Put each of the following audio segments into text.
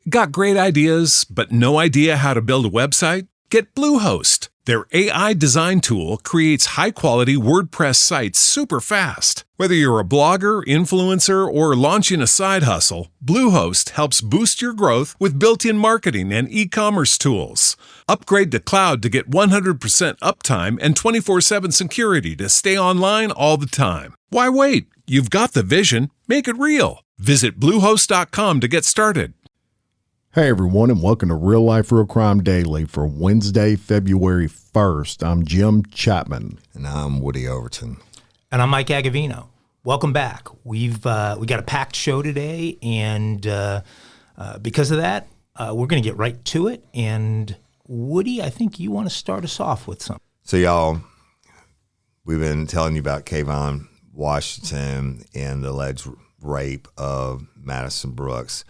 Got great ideas, but no idea how to build a website? Get Bluehost. Their AI design tool creates high-quality WordPress sites super fast. Whether you're a blogger, influencer, or launching a side hustle, Bluehost helps boost your growth with built-in marketing and e-commerce tools. Upgrade to cloud to get 100% uptime and 24/7 security to stay online all the time. Why wait? You've got the vision. Make it real. Visit Bluehost.com to get started. Hey everyone, and welcome to Real Life Real Crime Daily for Wednesday, February 1st. I'm Jim Chapman. And I'm Woody Overton. And I'm Mike Agovino. Welcome back. We got a packed show today, and because of that, we're going to get right to it. And Woody, I think you want to start us off with something. So y'all, we've been telling you about Kayvon Washington and the alleged rape of Madison Brooks.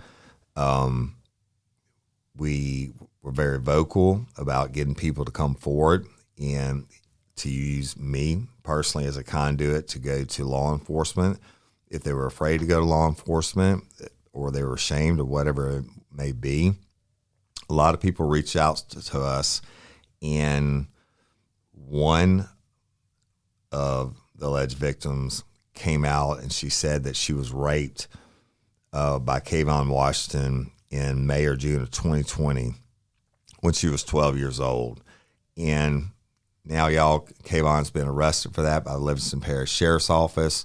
We were very vocal about getting people to come forward and to use me personally as a conduit to go to law enforcement. If they were afraid to go to law enforcement or they were ashamed of whatever it may be, a lot of people reached out to us, and one of the alleged victims came out and she said that she was raped by Kayvon Washington in May or June of 2020 when she was 12 years old. And now, y'all, Kayvon's been arrested for that by the Livingston Parish Sheriff's Office,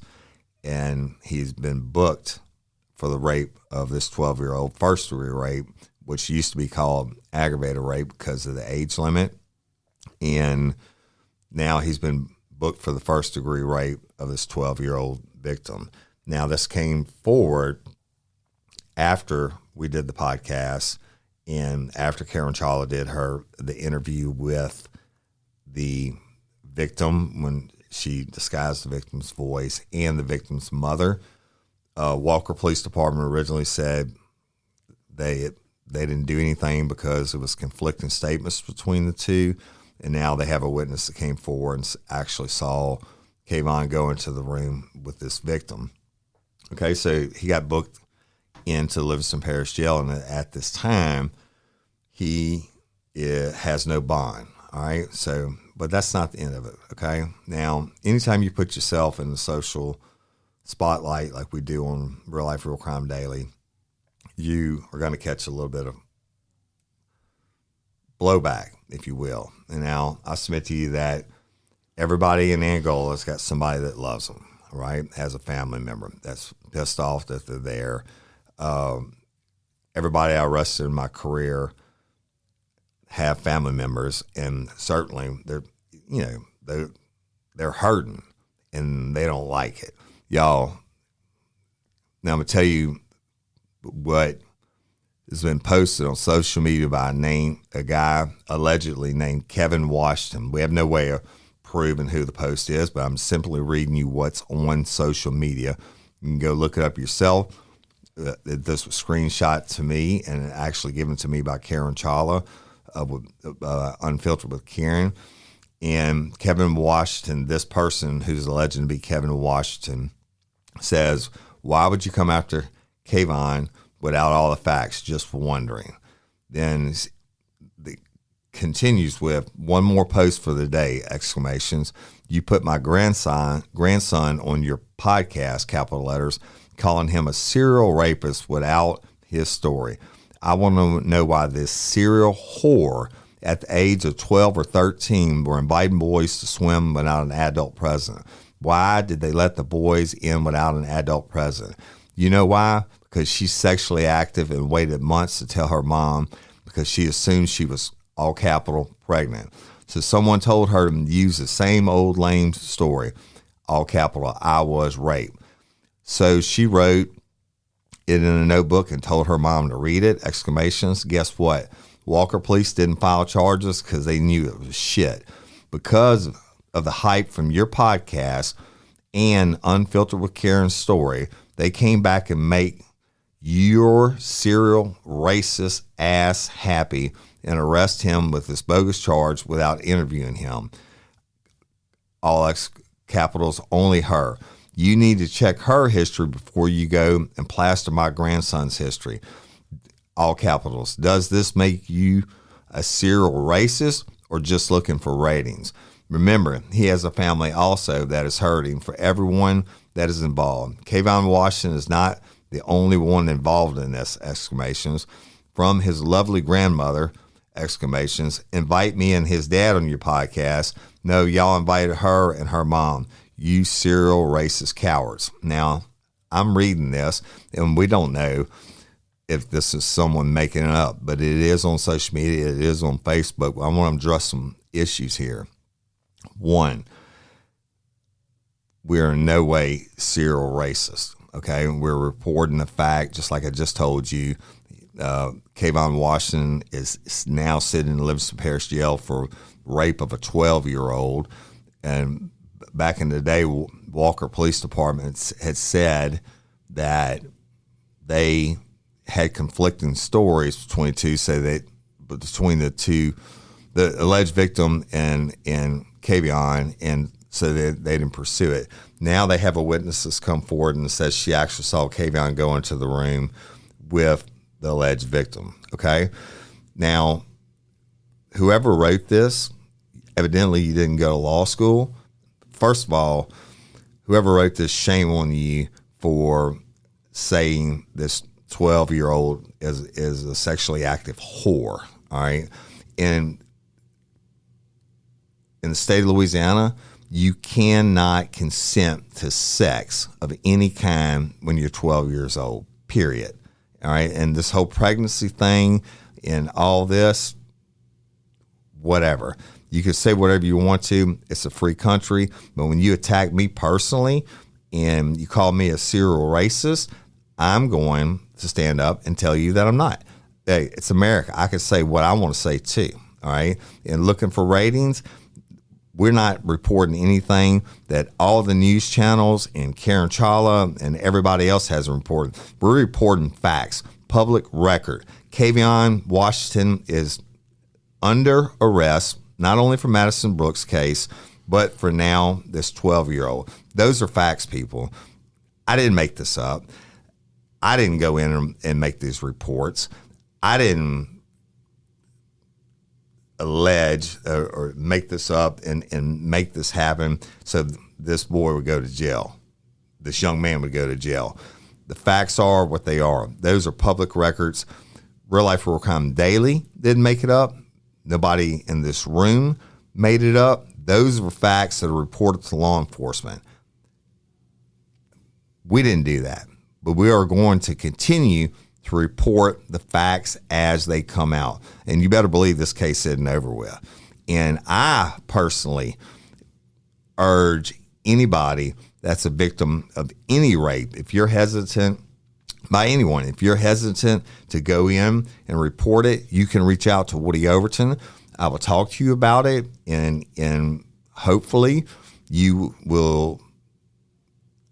and he's been booked for the rape of this 12-year-old, first-degree rape, which used to be called aggravated rape because of the age limit. And now he's been booked for the first-degree rape of this 12-year-old victim. Now, this came forward after we did the podcast and after Karen Chawla did the interview with the victim when she disguised the victim's voice and the victim's mother. Walker Police Department originally said they didn't do anything because it was conflicting statements between the two, and now they have a witness that came forward and actually saw Kayvon go into the room with this victim. Okay, so he got booked into Livingston Parish Jail, and at this time, he has no bond. All right, so but that's not the end of it. Okay, now anytime you put yourself in the social spotlight like we do on Real Life Real Crime Daily, you are going to catch a little bit of blowback, if you will. And now I submit to you that everybody in Angola's got somebody that loves them, right? As a family member that's pissed off that they're there. Everybody I arrested in my career have family members, and certainly they're hurting and they don't like it. Y'all, now I'm gonna tell you what has been posted on social media by a guy allegedly named Kevin Washington. We have no way of proving who the post is, but I'm simply reading you what's on social media. You can go look it up yourself. This was screenshot to me and actually given to me by Karen Chawla, Unfiltered with Karen. And Kevin Washington, this person who's alleged to be Kevin Washington, says, "Why would you come after Kayvon without all the facts, just wondering?" Then it continues with one more post for the day, exclamations. "You put my grandson on your podcast, capital letters, calling him a serial rapist without his story. I want to know why this serial whore at the age of 12 or 13 were inviting boys to swim without an adult present. Why did they let the boys in without an adult present? You know why? Because she's sexually active and waited months to tell her mom because she assumed she was, all capital, pregnant. So someone told her to use the same old lame story, all capital, I was raped. So she wrote it in a notebook and told her mom to read it, exclamations. Guess what? Walker Police didn't file charges because they knew it was shit. Because of the hype from your podcast and Unfiltered with Karen's story, they came back and make your serial racist ass happy and arrest him with this bogus charge without interviewing him. All X capitals, only her. You need to check her history before you go and plaster my grandson's history. all capitals. Does this make you a serial racist or just looking for ratings? Remember, he has a family also that is hurting. For everyone that is involved, Kayvon Washington is not the only one involved in this, exclamations. From his lovely grandmother, exclamations. Invite me and his dad on your podcast. No, y'all invited her and her mom. You serial racist cowards. Now, I'm reading this, and we don't know if this is someone making it up, but it is on social media. It is on Facebook. I want to address some issues here. One, we are in no way serial racist, okay? We're reporting the fact, just like I just told you, Kayvon Washington is now sitting in Livingston Parish Jail for rape of a 12-year-old. And back in the day, Walker Police Department had said that they had conflicting stories between the two, the alleged victim and Kayvon, and so they didn't pursue it. Now they have a witness that's come forward and says she actually saw Kayvon go into the room with the alleged victim. Okay, now whoever wrote this, evidently you didn't go to law school. First of all, whoever wrote this, shame on you for saying this 12-year-old is a sexually active whore. All right, and in the state of Louisiana, you cannot consent to sex of any kind when you're 12 years old, period. All right, and this whole pregnancy thing and all this, whatever. You can say whatever you want to. It's a free country. But when you attack me personally and you call me a serial racist, I'm going to stand up and tell you that I'm not. Hey, it's America. I can say what I want to say too. All right, and looking for ratings, we're not reporting anything that all the news channels and Karen Chawla and everybody else has reported. We're reporting facts, public record. Kayvon Washington is under arrest, not only for Madison Brooks case, but for now this 12-year-old. Those are facts, people. I didn't make this up. I didn't go in and make these reports. I didn't allege or make this up and make this happen so this boy would go to jail. This young man would go to jail. The facts are what they are. Those are public records. Real Life Real Crime Daily didn't make it up. Nobody in this room made it up. Those were facts that are reported to law enforcement. We didn't do that, but we are going to continue to report the facts as they come out. And you better believe this case isn't over with. And I personally urge anybody that's a victim of any rape, if you're hesitant, by anyone, if you're hesitant to go in and report it, you can reach out to Woody Overton. I will talk to you about it, and hopefully you will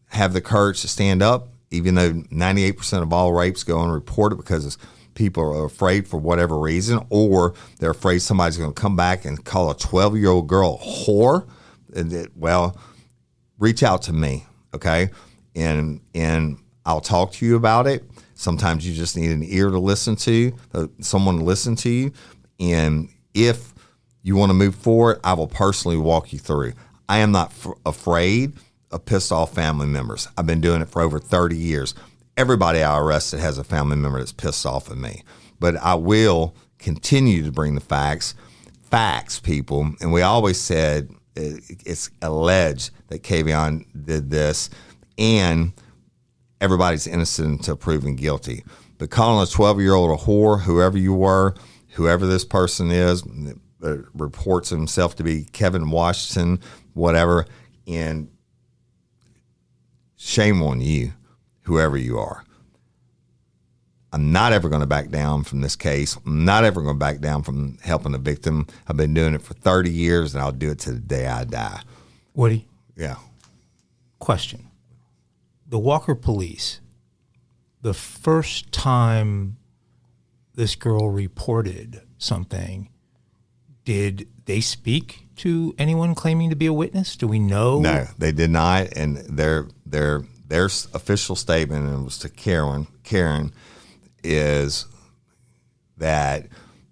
have the courage to stand up, even though 98% of all rapes go unreported because people are afraid for whatever reason, or they're afraid somebody's going to come back and call a 12-year-old girl a whore. Well, reach out to me, okay? And I'll talk to you about it. Sometimes you just need an ear to listen to, someone to listen to you. And if you want to move forward, I will personally walk you through. I am not afraid of pissed off family members. I've been doing it for over 30 years. Everybody I arrested has a family member that's pissed off at me. But I will continue to bring the facts, people. And we always said it's alleged that Kayvon did this, and everybody's innocent until proven guilty. But calling a 12-year-old a whore, whoever you were, whoever this person is, reports himself to be Kevin Washington, whatever, and shame on you, whoever you are. I'm not ever going to back down from this case. I'm not ever going to back down from helping a victim. I've been doing it for 30 years, and I'll do it to the day I die. Woody? Yeah. Question. The Walker police, the first time this girl reported something, did they speak to anyone claiming to be a witness? Do we know? No, they did not. And their official statement, and it was to Karen, is that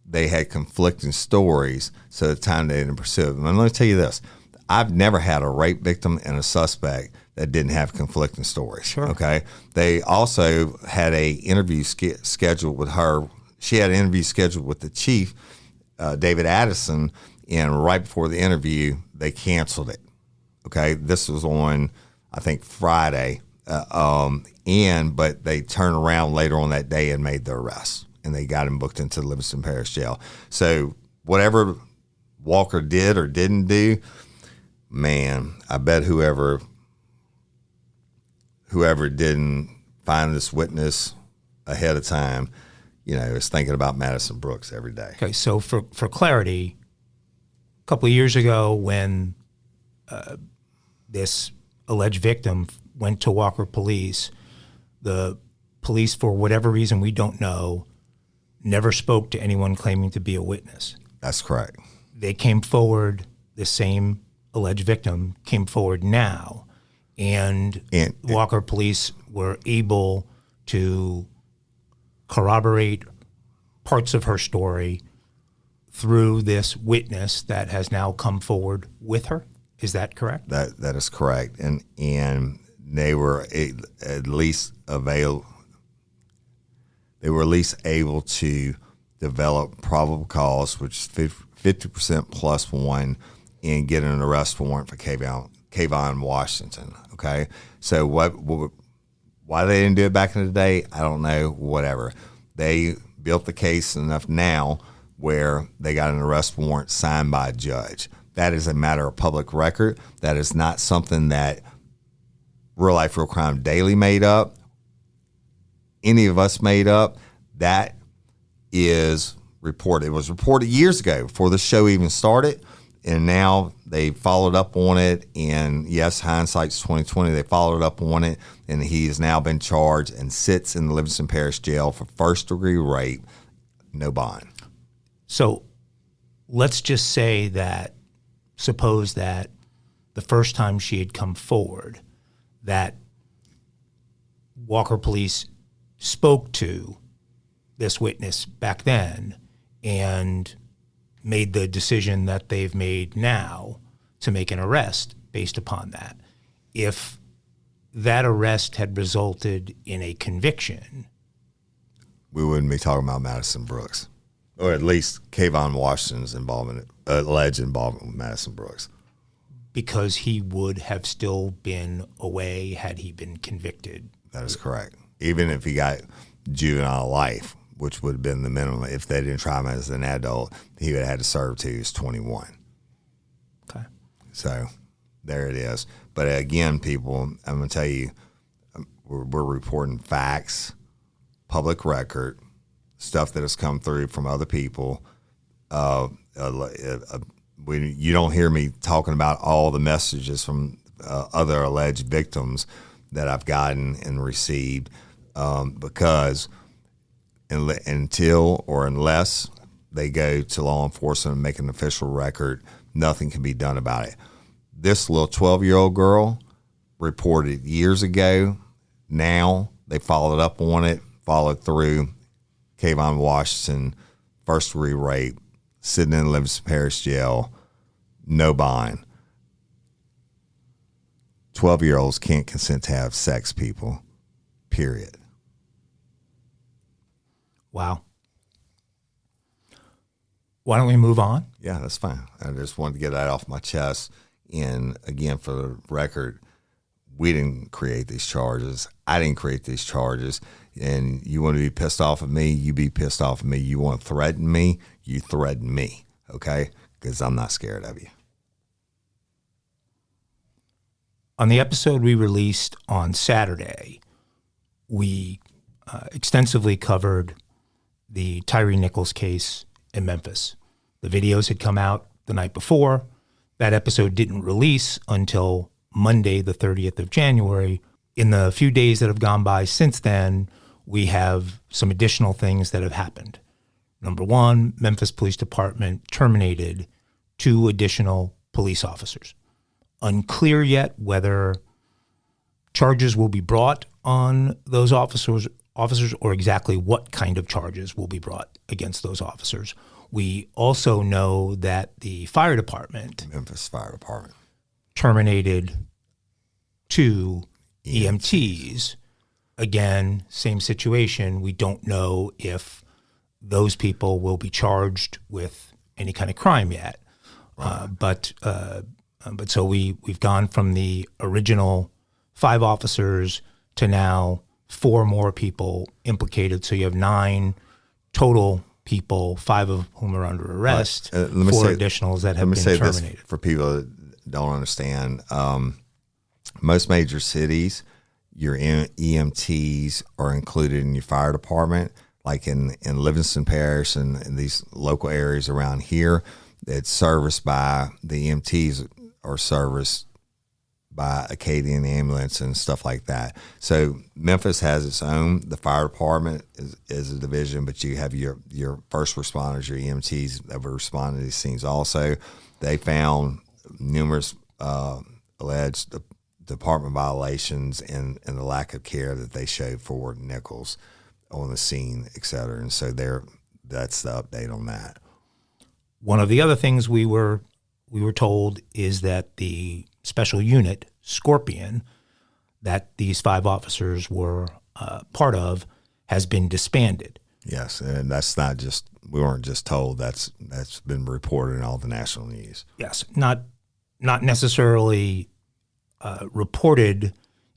they had conflicting stories, so at the time they didn't pursue it. And let me tell you this. I've never had a rape victim and a suspect that didn't have conflicting stories. Sure. Okay. They also had a interview scheduled with her. She had an interview scheduled with the chief, David Addison, and right before the interview, they canceled it. Okay. This was on, I think, Friday. But they turned around later on that day and made the arrest, and they got him booked into the Livingston Parish Jail. So whatever Walker did or didn't do, man, I bet whoever didn't find this witness ahead of time, is thinking about Madison Brooks every day. Okay, so for clarity, a couple of years ago when this alleged victim went to Walker Police, the police, for whatever reason we don't know, never spoke to anyone claiming to be a witness. That's correct. They came forward, the same alleged victim came forward now, and Walker Police were able to corroborate parts of her story through this witness that has now come forward with her. Is that correct? That is correct, and they were at least able to develop probable cause, which is 50% plus one, and get an arrest warrant for Kayvon Washington. Okay, so why they didn't do it back in the day, I don't know. Whatever, they built the case enough now where they got an arrest warrant signed by a judge. That is a matter of public record. That is not something that Real Life, Real Crime Daily made up, any of us made up. That is reported. It was reported years ago before the show even started, and now they followed up on it. And yes, hindsight's 2020. They followed up on it, and he has now been charged and sits in the Livingston Parish Jail for first-degree rape, no bond. So let's just say that, suppose that the first time she had come forward, that Walker Police spoke to this witness back then and made the decision that they've made now to make an arrest based upon that. If that arrest had resulted in a conviction, we wouldn't be talking about Madison Brooks, or at least Kayvon Washington's alleged involvement with Madison Brooks. Because he would have still been away had he been convicted. That is correct. Even if he got juvenile life, which would have been the minimum. If they didn't try him as an adult, he would have had to serve till he was 21. Okay. So there it is. But again, people, I'm going to tell you, we're reporting facts, public record, stuff that has come through from other people. You don't hear me talking about all the messages from other alleged victims that I've gotten and received because unless they go to law enforcement and make an official record, nothing can be done about it. This little 12-year-old girl reported years ago. Now they followed up on it, followed through. Kayvon Washington, first-degree rape, sitting in Livingston Parish Jail, no bond. 12-year-olds can't consent to have sex, people, period. Wow. Why don't we move on? Yeah, that's fine. I just wanted to get that off my chest. And again, for the record, we didn't create these charges. I didn't create these charges. And you want to be pissed off at me, you be pissed off at me. You want to threaten me, you threaten me, okay? Because I'm not scared of you. On the episode we released on Saturday, we extensively covered the Tyree Nichols case in Memphis. The videos had come out the night before. That episode didn't release until Monday, the 30th of January. In the few days that have gone by since then, we have some additional things that have happened. Number one, Memphis Police Department terminated 2 additional police officers. Unclear yet whether charges will be brought on those officers or exactly what kind of charges will be brought against those officers. We also know that the fire department, Memphis Fire Department, terminated 2 EMTs. Again, same situation. We don't know if those people will be charged with any kind of crime yet. Right. But so we've gone from the original 5 officers to now 4 more people implicated. So you have 9 total people, 5 of whom are under arrest, right. 4 additionals that have been terminated. This for people that don't understand, most major cities, your EMTs are included in your fire department. Like in Livingston Parish and in these local areas around here, it's serviced by the EMTs are serviced by Acadian Ambulance and stuff like that. So Memphis has its own. The fire department is a division, but you have your first responders, your EMTs that would respond to these scenes also. They found numerous alleged department violations and the lack of care that they showed for Nichols on the scene, et cetera. And so that's the update on that. One of the other things we were told is that the special unit, Scorpion, that these 5 officers were part of, has been disbanded. Yes, and that's not just, we weren't just told, that's been reported in all the national news. Yes, not necessarily reported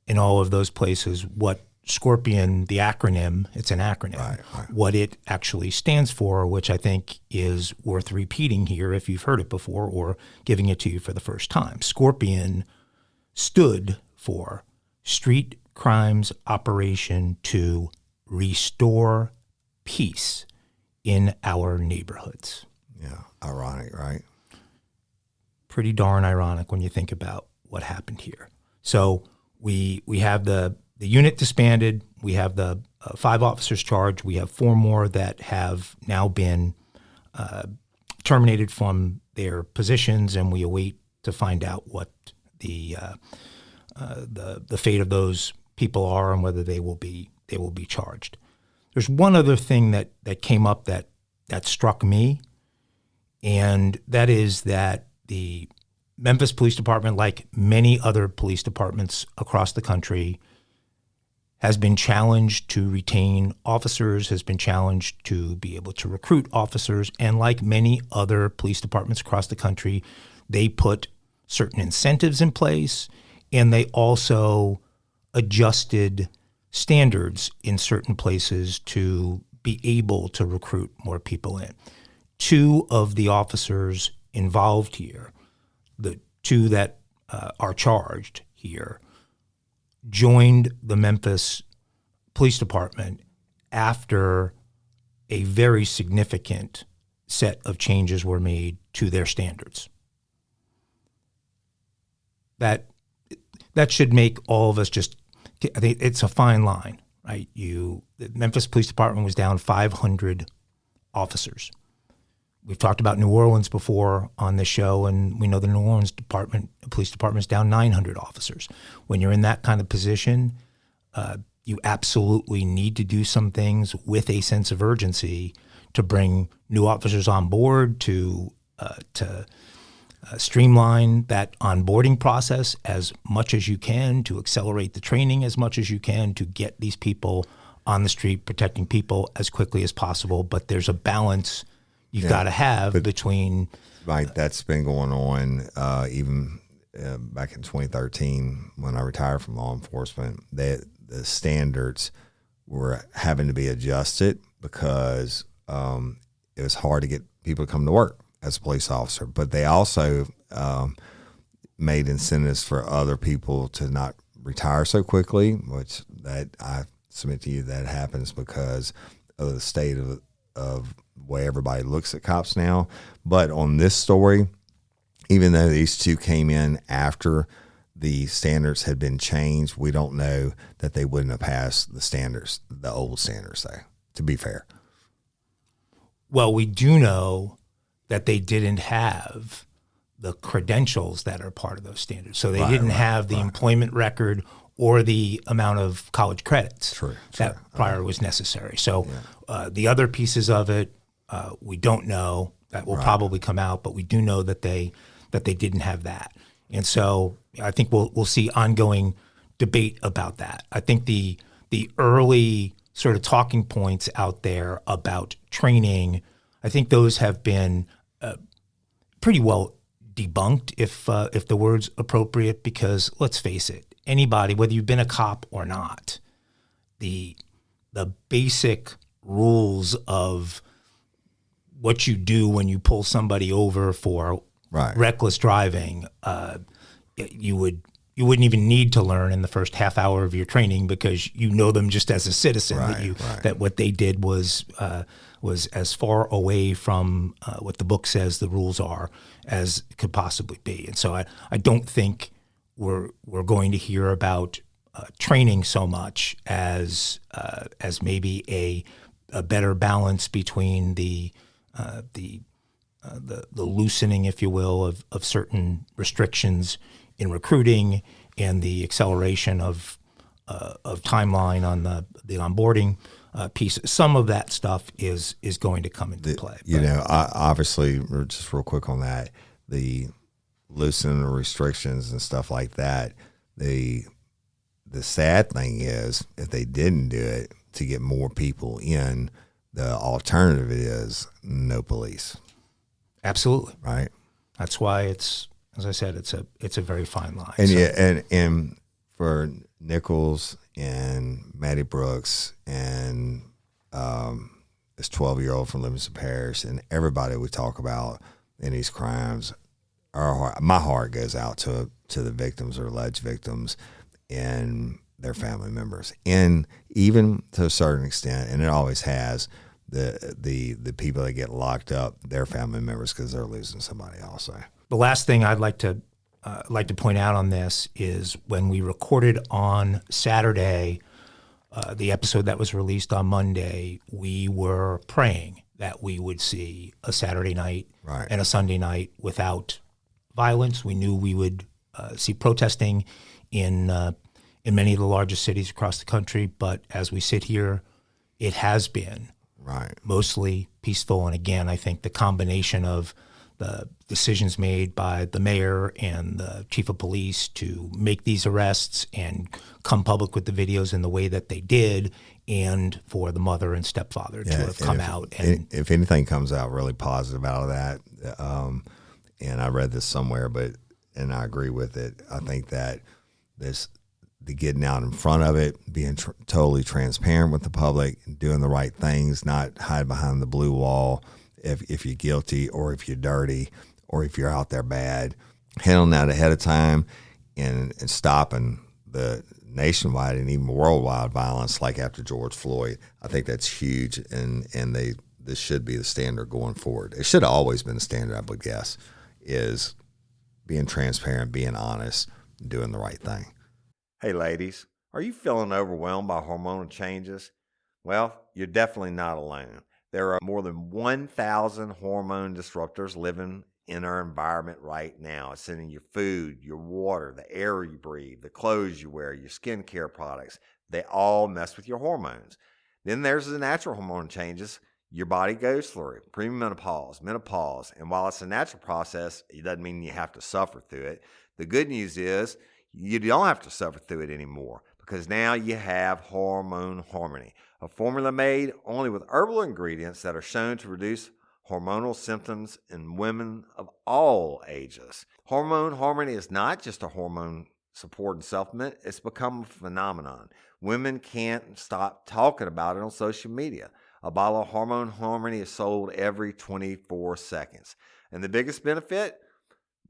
in all of those places what Scorpion, the acronym, it's an acronym, right. What it actually stands for, which I think is worth repeating here if you've heard it before or giving it to you for the first time. Scorpion stood for Street Crimes Operation to Restore Peace in Our Neighborhoods. Yeah, ironic, right? Pretty darn ironic when you think about what happened here. So we have the unit disbanded. We have the 5 officers charged. We have 4 more that have now been terminated from their positions, and we await to find out what the fate of those people are and whether they will be charged. There's one other thing that came up that struck me, and that is that the Memphis Police Department, like many other police departments across the country, has been challenged to retain officers, has been challenged to be able to recruit officers, and like many other police departments across the country, they put certain incentives in place, and they also adjusted standards in certain places to be able to recruit more people in. 2 of the officers involved here, the 2 that are charged here, joined the Memphis Police Department after a very significant set of changes were made to their standards. That should make all of us just, I think it's a fine line, right? The Memphis Police Department was down 500 officers. We've talked about New Orleans before on this show, and we know the New Orleans police department is down 900 officers. When you're in that kind of position, you absolutely need to do some things with a sense of urgency to bring new officers on board, to streamline that onboarding process as much as you can, to accelerate the training as much as you can, to get these people on the street protecting people as quickly as possible. But there's a balance you've got to have between. Right, that's been going on even back in 2013 when I retired from law enforcement. The standards were having to be adjusted because it was hard to get people to come to work as a police officer. But they also made incentives for other people to not retire so quickly, which that I submit to you that happens because of the state of the way everybody looks at cops now. But on this story, even though these 2 came in after the standards had been changed, we don't know that they wouldn't have passed the standards, the old standards, though, to be fair. Well, we do know that they didn't have the credentials that are part of those standards. So they didn't have the employment record or the amount of college credits that prior was necessary. So the other pieces of it, We don't know. That will probably come out, but we do know that they didn't have that. And so I think we'll see ongoing debate about that. I think the early sort of talking points out there about training, I think those have been pretty well debunked, if the word's appropriate, because let's face it, anybody, whether you've been a cop or not, the basic rules of what you do when you pull somebody over for reckless driving, you wouldn't even need to learn in the first half hour of your training, because you know them just as a citizen, that what they did was as far away from what the book says the rules are as it could possibly be. And so I don't think we're going to hear about training so much as maybe a better balance between the loosening, if you will, of certain restrictions in recruiting and the acceleration of timeline on the onboarding piece. Some of that stuff is going to come into play. Obviously, just real quick on that, the loosening of restrictions and stuff like that. The sad thing is, if they didn't do it to get more people in, the alternative is no police. Absolutely. Right. That's why it's, as I said, it's a very fine line. And and for Nichols and Maddie Brooks and this 12-year-old from Livingston Parish and everybody we talk about in these crimes, my heart goes out to the victims or alleged victims and their family members, and even to a certain extent, and it always has, the people that get locked up, their family members, because they're losing somebody also. The last thing I'd like to point out on this is when we recorded on Saturday, the episode that was released on Monday, we were praying that we would see a Saturday night and a Sunday night without violence. We knew we would see protesting in many of the largest cities across the country, but as we sit here, it has been mostly peaceful. And again, I think the combination of the decisions made by the mayor and the chief of police to make these arrests and come public with the videos in the way that they did, and for the mother and stepfather to have come out. And if anything comes out really positive out of that, and I read this somewhere, and I agree with it, I think that the getting out in front of it, being totally transparent with the public, doing the right things, not hide behind the blue wall if you're guilty or if you're dirty or if you're out there bad, handling that ahead of time and stopping the nationwide and even worldwide violence like after George Floyd. I think that's huge, and this should be the standard going forward. It should have always been the standard, I would guess, is being transparent, being honest, and doing the right thing. Hey, ladies, are you feeling overwhelmed by hormonal changes? Well, you're definitely not alone. There are more than 1,000 hormone disruptors living in our environment right now. It's in your food, your water, the air you breathe, the clothes you wear, your skincare products. They all mess with your hormones. Then there's the natural hormone changes your body goes through, premenopause, menopause. And while it's a natural process, it doesn't mean you have to suffer through it. The good news is you don't have to suffer through it anymore, because now you have Hormone Harmony, a formula made only with herbal ingredients that are shown to reduce hormonal symptoms in women of all ages. Hormone Harmony is not just a hormone support and supplement. It's become a phenomenon. Women can't stop talking about it on social media. A bottle of Hormone Harmony is sold every 24 seconds. And the biggest benefit?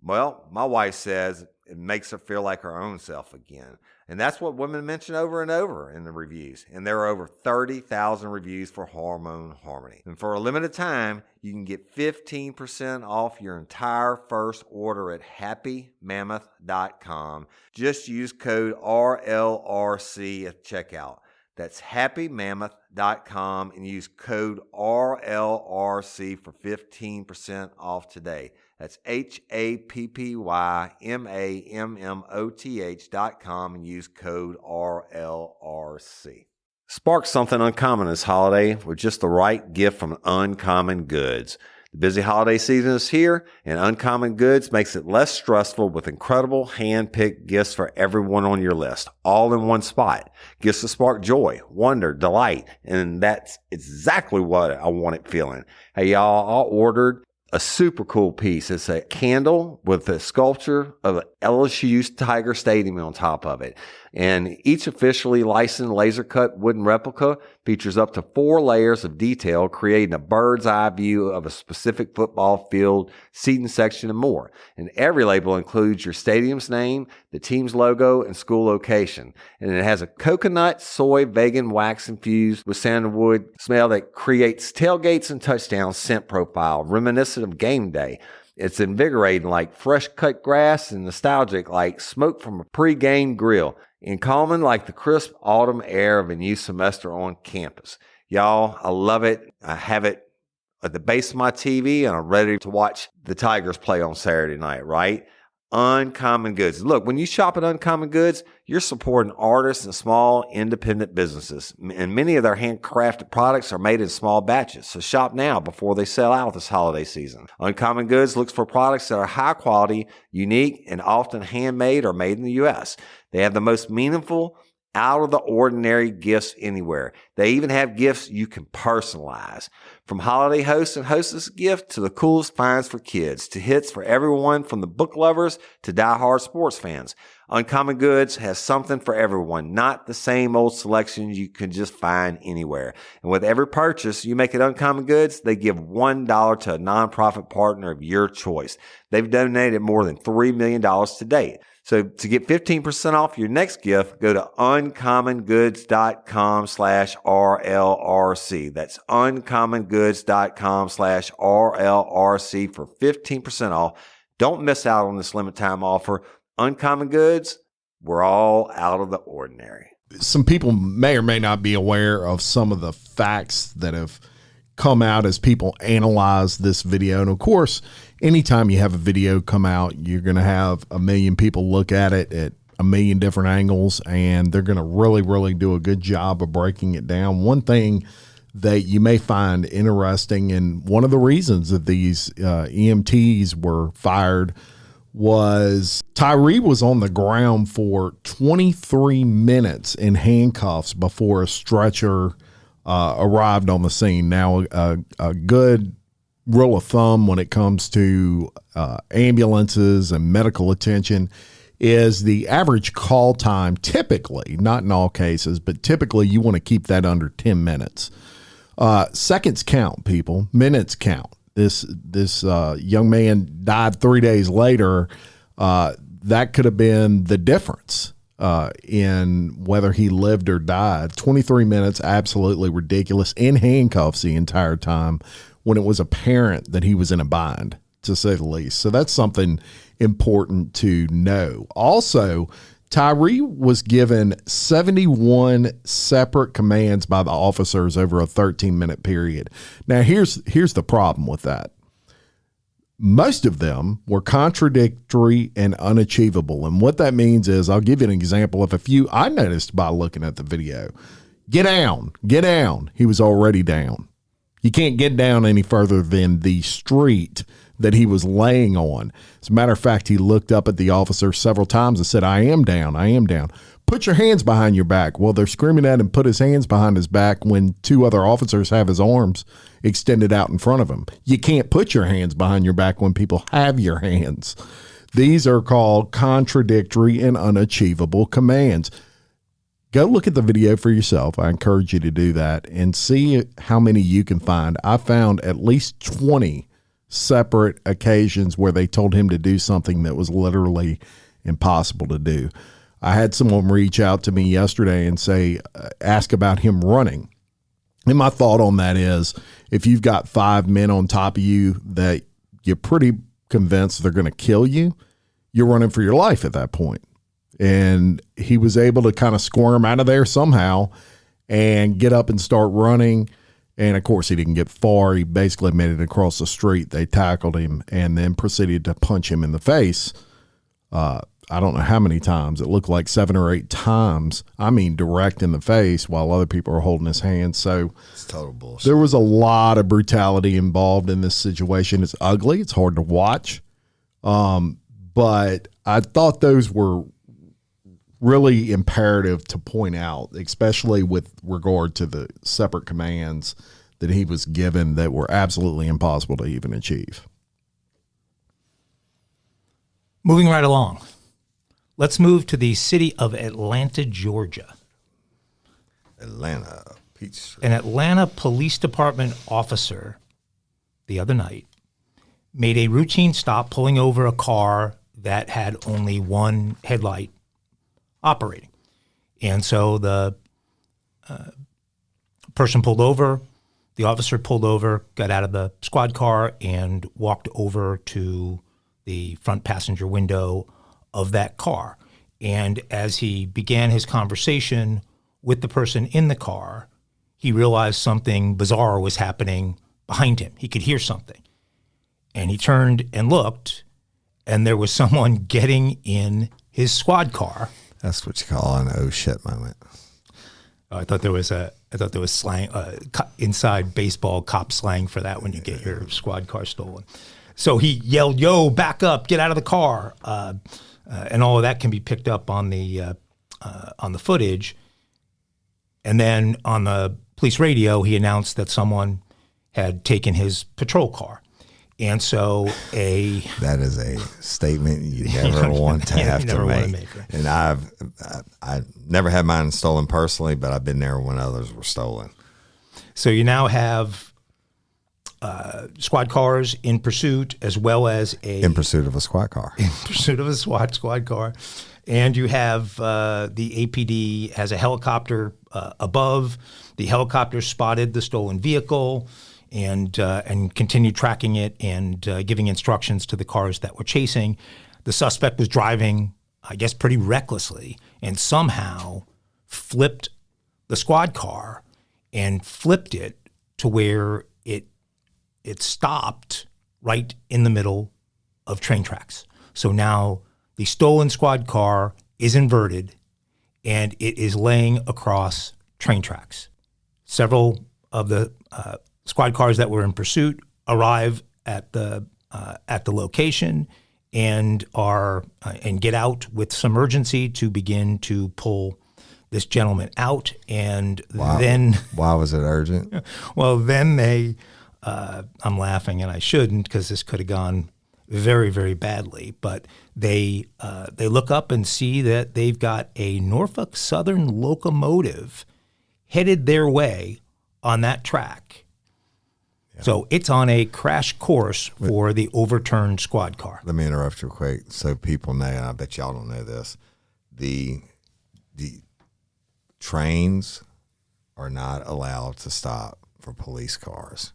Well, my wife says it makes her feel like her own self again. And that's what women mention over and over in the reviews. And there are over 30,000 reviews for Hormone Harmony. And for a limited time, you can get 15% off your entire first order at happymammoth.com. Just use code RLRC at checkout. That's happymammoth.com and use code RLRC for 15% off today. That's happymammoth.com and use code RLRC. Spark something uncommon this holiday with just the right gift from Uncommon Goods. The busy holiday season is here, and Uncommon Goods makes it less stressful with incredible hand-picked gifts for everyone on your list, all in one spot. Gifts to spark joy, wonder, delight, and that's exactly what I wanted feeling. Hey, y'all, I ordered a super cool piece. It's a candle with a sculpture of LSU's Tiger Stadium on top of it. And each officially licensed laser cut wooden replica features up to 4 layers of detail, creating a bird's eye view of a specific football field, seating section, and more. And every label includes your stadium's name, the team's logo, and school location. And it has a coconut, soy, vegan wax infused with sandalwood smell that creates tailgates and touchdowns scent profile, reminiscent of game day. It's invigorating like fresh cut grass and nostalgic like smoke from a pre-game grill, and calming like the crisp autumn air of a new semester on campus. Y'all, I love it. I have it at the base of my TV, and I'm ready to watch the Tigers play on Saturday night, right? Uncommon Goods. Look, when you shop at Uncommon Goods, you're supporting artists and small independent businesses. And many of their handcrafted products are made in small batches. So shop now before they sell out this holiday season. Uncommon Goods looks for products that are high quality, unique, and often handmade or made in the U.S. They have the most meaningful, out of the ordinary gifts anywhere. They even have gifts you can personalize. From holiday hosts and hostess gift to the coolest finds for kids, to hits for everyone from the book lovers to diehard sports fans. Uncommon Goods has something for everyone, not the same old selections you can just find anywhere. And with every purchase you make at Uncommon Goods, they give $1 to a nonprofit partner of your choice. They've donated more than $3 million to date. So to get 15% off your next gift, go to uncommongoods.com/RLRC. That's uncommongoods.com/RLRC for 15% off. Don't miss out on this limited time offer. Uncommon Goods, we're all out of the ordinary. Some people may or may not be aware of some of the facts that have come out as people analyze this video. And of course, anytime you have a video come out, you're going to have a million people look at it at a million different angles, and they're going to really, really do a good job of breaking it down. One thing that you may find interesting, and one of the reasons that these EMTs were fired, was Tyree was on the ground for 23 minutes in handcuffs before a stretcher arrived on the scene. Now, a good rule of thumb when it comes to ambulances and medical attention is the average call time, typically, not in all cases, but typically you want to keep that under 10 minutes. Seconds count, people. Minutes count. This young man died 3 days later. That could have been the difference in whether he lived or died. 23 minutes, absolutely ridiculous, in handcuffs the entire time, when it was apparent that he was in a bind, to say the least. So that's something important to know. Also, Tyree was given 71 separate commands by the officers over a 13-minute period. Now, here's the problem with that. Most of them were contradictory and unachievable. And what that means is, I'll give you an example of a few I noticed by looking at the video. Get down, get down. He was already down. You can't get down any further than the street that he was laying on. As a matter of fact, he looked up at the officer several times and said, I am down, I am down. Put your hands behind your back. Well, they're screaming at him, put his hands behind his back, when 2 other officers have his arms extended out in front of him. You can't put your hands behind your back when people have your hands. These are called contradictory and unachievable commands. Go look at the video for yourself. I encourage you to do that and see how many you can find. I found at least 20 separate occasions where they told him to do something that was literally impossible to do. I had someone reach out to me yesterday and say, ask about him running. And my thought on that is, if you've got 5 men on top of you that you're pretty convinced they're going to kill you, you're running for your life at that point. And he was able to kind of squirm out of there somehow and get up and start running. And of course, he didn't get far. He basically made it across the street. They tackled him and then proceeded to punch him in the face. I don't know how many times. It looked like 7 or 8 times. I mean, direct in the face while other people are holding his hand. So It's total bullshit. there was a lot of brutality involved in this situation. It's ugly. It's hard to watch. But I thought those were really imperative to point out, especially with regard to the separate commands that he was given that were absolutely impossible to even achieve. Moving right along, let's move to the city of Atlanta, Georgia. Atlanta, Peach. An Atlanta Police Department officer the other night made a routine stop pulling over a car that had only one headlight operating. And so the person pulled over, the officer pulled over, got out of the squad car, and walked over to the front passenger window of that car. And as he began his conversation with the person in the car, he realized something bizarre was happening behind him. He could hear something. And he turned and looked, and there was someone getting in his squad car. That's what you call an oh shit moment. I thought there was slang, inside baseball cop slang for that when you get your squad car stolen. So he yelled, "Yo, back up! Get out of the car!" And all of that can be picked up on the footage. And then on the police radio, he announced that someone had taken his patrol car. And so that is a statement you never want to have to make. Right? And I never had mine stolen personally, but I've been there when others were stolen. So you now have squad cars in pursuit, as well as in pursuit of a squad car. In pursuit of a squad car. And you have the APD has a helicopter above. The helicopter spotted the stolen vehicle and continued tracking it and giving instructions to the cars that were chasing. The suspect was driving, I guess, pretty recklessly, and somehow flipped the squad car and flipped it to where it stopped right in the middle of train tracks. So now the stolen squad car is inverted and it is laying across train tracks. Several of the squad cars that were in pursuit arrive at the location and get out with some urgency to begin to pull this gentleman out. And then why was it urgent? Well, then they I'm laughing and I shouldn't, because this could have gone very, very badly. But they look up and see that they've got a Norfolk Southern locomotive headed their way on that track. Yeah. So it's on a crash course for the overturned squad car. Let me interrupt real quick so people know, and I bet y'all don't know this. The trains are not allowed to stop for police cars.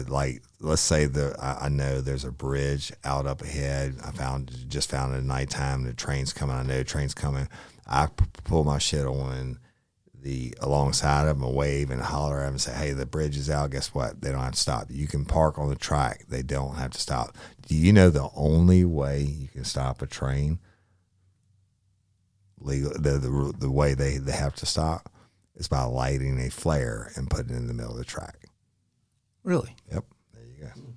Like, let's say I know there's a bridge out up ahead. Just found it at nighttime. The train's coming. I know the train's coming. I pull my shit on alongside of them and wave and holler at them and say, "Hey, the bridge is out." Guess what? They don't have to stop. You can park on the track. They don't have to stop. Do you know the only way you can stop a train, legal, the way they have to stop, is by lighting a flare and putting it in the middle of the track. Really? Yep. There you go.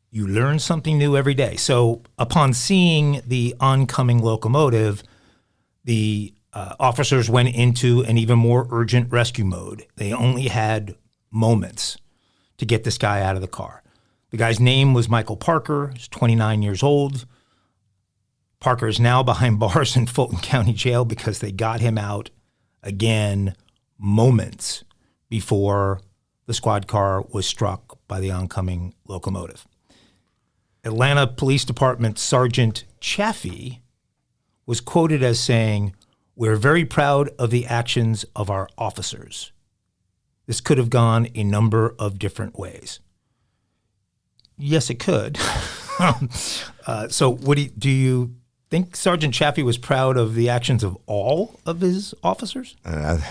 You learn something new every day. So upon seeing the oncoming locomotive, the officers went into an even more urgent rescue mode. They only had moments to get this guy out of the car. The guy's name was Michael Parker. He's 29 years old. Parker is now behind bars in Fulton County Jail because they got him out again moments before the squad car was struck by the oncoming locomotive. Atlanta Police Department Sergeant Chaffee was quoted as saying, "We're very proud of the actions of our officers. This could have gone a number of different ways." Yes, it could. So do you think Sergeant Chaffee was proud of the actions of all of his officers?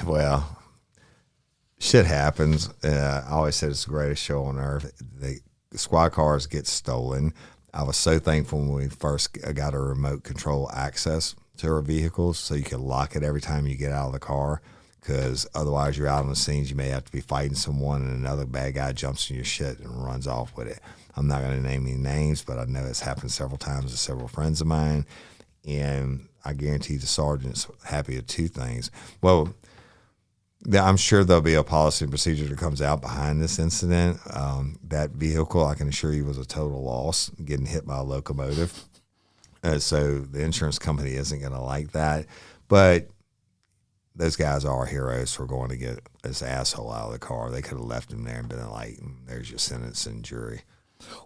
Well, shit happens. I always said it's the greatest show on earth. The squad cars get stolen. I was so thankful when we first got a remote control access to our vehicles so you could lock it every time you get out of the car, because otherwise you're out on the scenes. You may have to be fighting someone and another bad guy jumps in your shit and runs off with it. I'm not going to name any names, but I know it's happened several times to several friends of mine, and I guarantee the sergeant's happy with two things. Well, I'm sure there'll be a policy and procedure that comes out behind this incident. That vehicle, I can assure you, was a total loss, getting hit by a locomotive. So the insurance company isn't going to like that. But those guys are heroes for going to get this asshole out of the car. They could have left him there and been like, there's your sentence and jury.